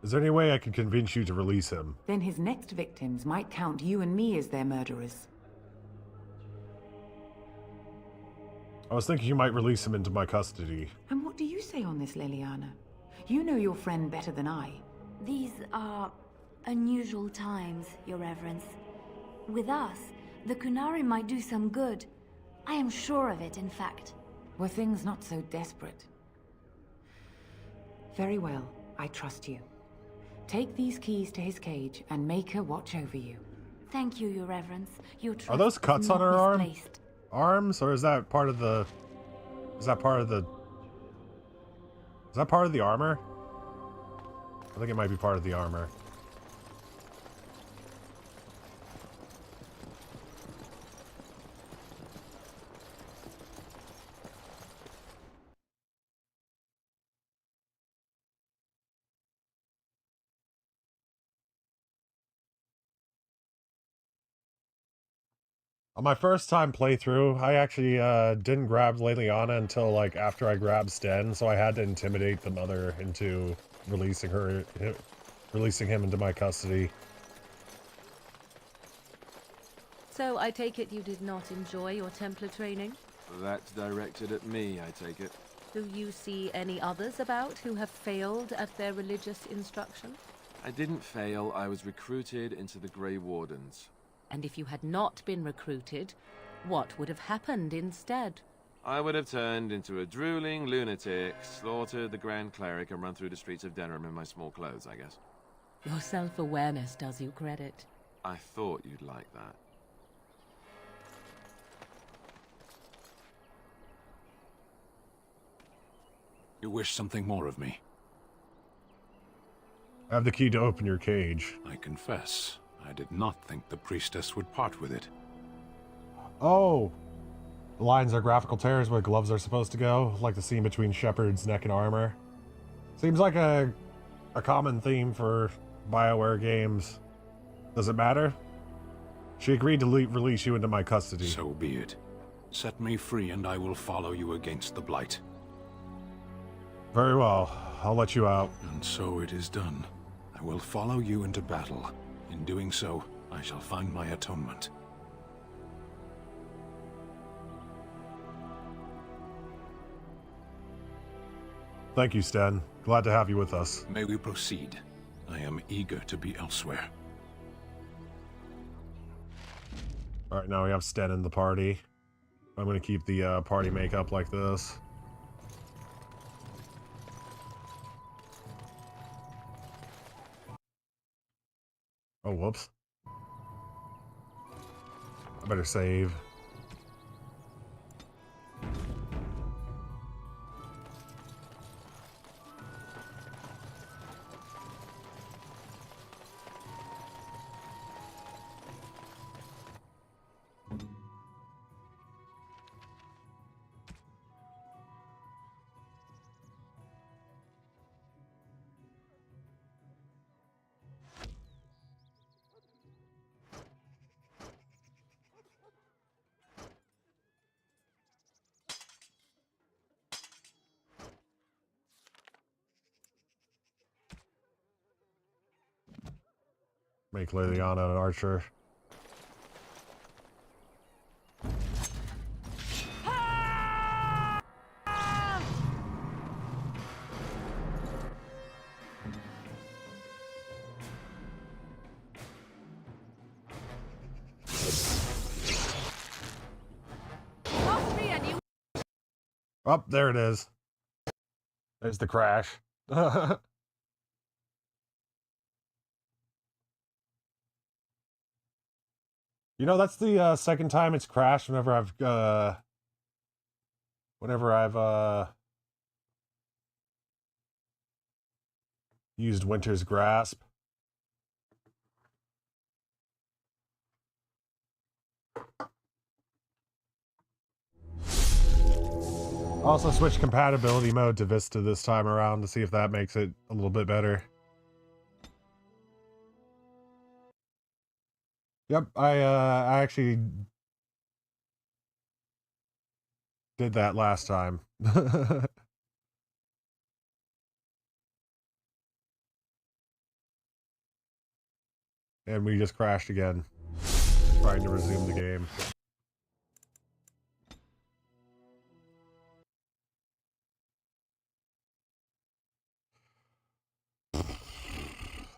Is there any way I can convince you to release him? Then his next victims might count you and me as their murderers. I was thinking you might release him into my custody. And what do you say on this, Leliana? You know your friend better than I. These are unusual times, Your Reverence. With us, the Qunari might do some good. I am sure of it, in fact. Were things not so desperate? Very well, I trust you. Take these keys to his cage and make her watch over you. Thank you, Your Reverence. Your trust Are those cuts is on not her misplaced. arms, or is that part of the? Is that part of the? Is that part of the armor? I think it might be part of the armor. On my first time playthrough, I actually didn't grab Leliana until like after I grabbed Sten, so I had to intimidate the mother into releasing him into my custody. So I take it you did not enjoy your Templar training? That's directed at me, I take it. Do you see any others about who have failed at their religious instruction? I didn't fail, I was recruited into the Grey Wardens. And if you had not been recruited, what would have happened instead? I would have turned into a drooling lunatic, slaughtered the Grand Cleric, and run through the streets of Denerim in my small clothes, I guess. Your self-awareness does you credit. I thought you'd like that. You wish something more of me? I have the key to open your cage. I confess, I did not think the priestess would part with it. Oh! The lines are graphical tears where gloves are supposed to go, like the seam between Shepard's neck and armor. Seems like a common theme for BioWare games. Does it matter? She agreed to release you into my custody. So be it. Set me free and I will follow you against the Blight. Very well. I'll let you out. And so it is done. I will follow you into battle. In doing so, I shall find my atonement. Thank you, Sten. Glad to have you with us. May we proceed? I am eager to be elsewhere. Alright, now we have Sten in the party. I'm gonna keep the party makeup like this. Oh, whoops. I better save. Make Liliana an archer. Oh, there it is. There's the crash. You know, that's the second time it's crashed whenever I've used Winter's Grasp. Also switched compatibility mode to Vista this time around to see if that makes it a little bit better. Yep, I actually did that last time. And we just crashed again, trying to resume the game.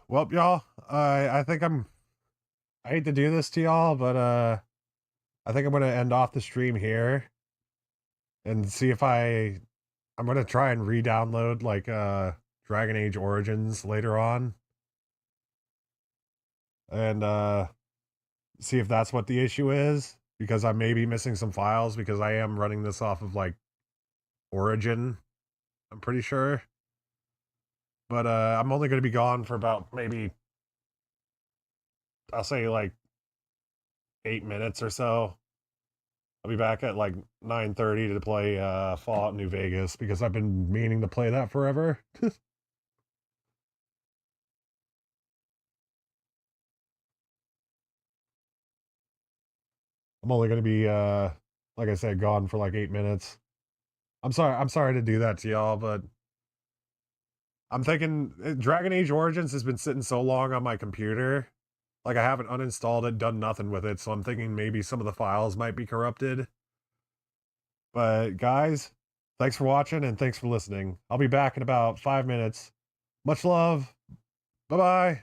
Well, y'all, I think I hate to do this to y'all, but I think I'm gonna end off the stream here and see if I'm gonna try and re-download like Dragon Age Origins later on and see if that's what the issue is, because I may be missing some files because I am running this off of like Origin, I'm pretty sure. But I'm only gonna be gone for about maybe, I'll say like 8 minutes or so. I'll be back at like 9:30 to play Fallout New Vegas because I've been meaning to play that forever. I'm only going to be like I said, gone for like 8 minutes. I'm sorry to do that to y'all, but I'm thinking Dragon Age Origins has been sitting so long on my computer. Like, I haven't uninstalled it, done nothing with it, so I'm thinking maybe some of the files might be corrupted. But, guys, thanks for watching, and thanks for listening. I'll be back in about 5 minutes. Much love. Bye-bye.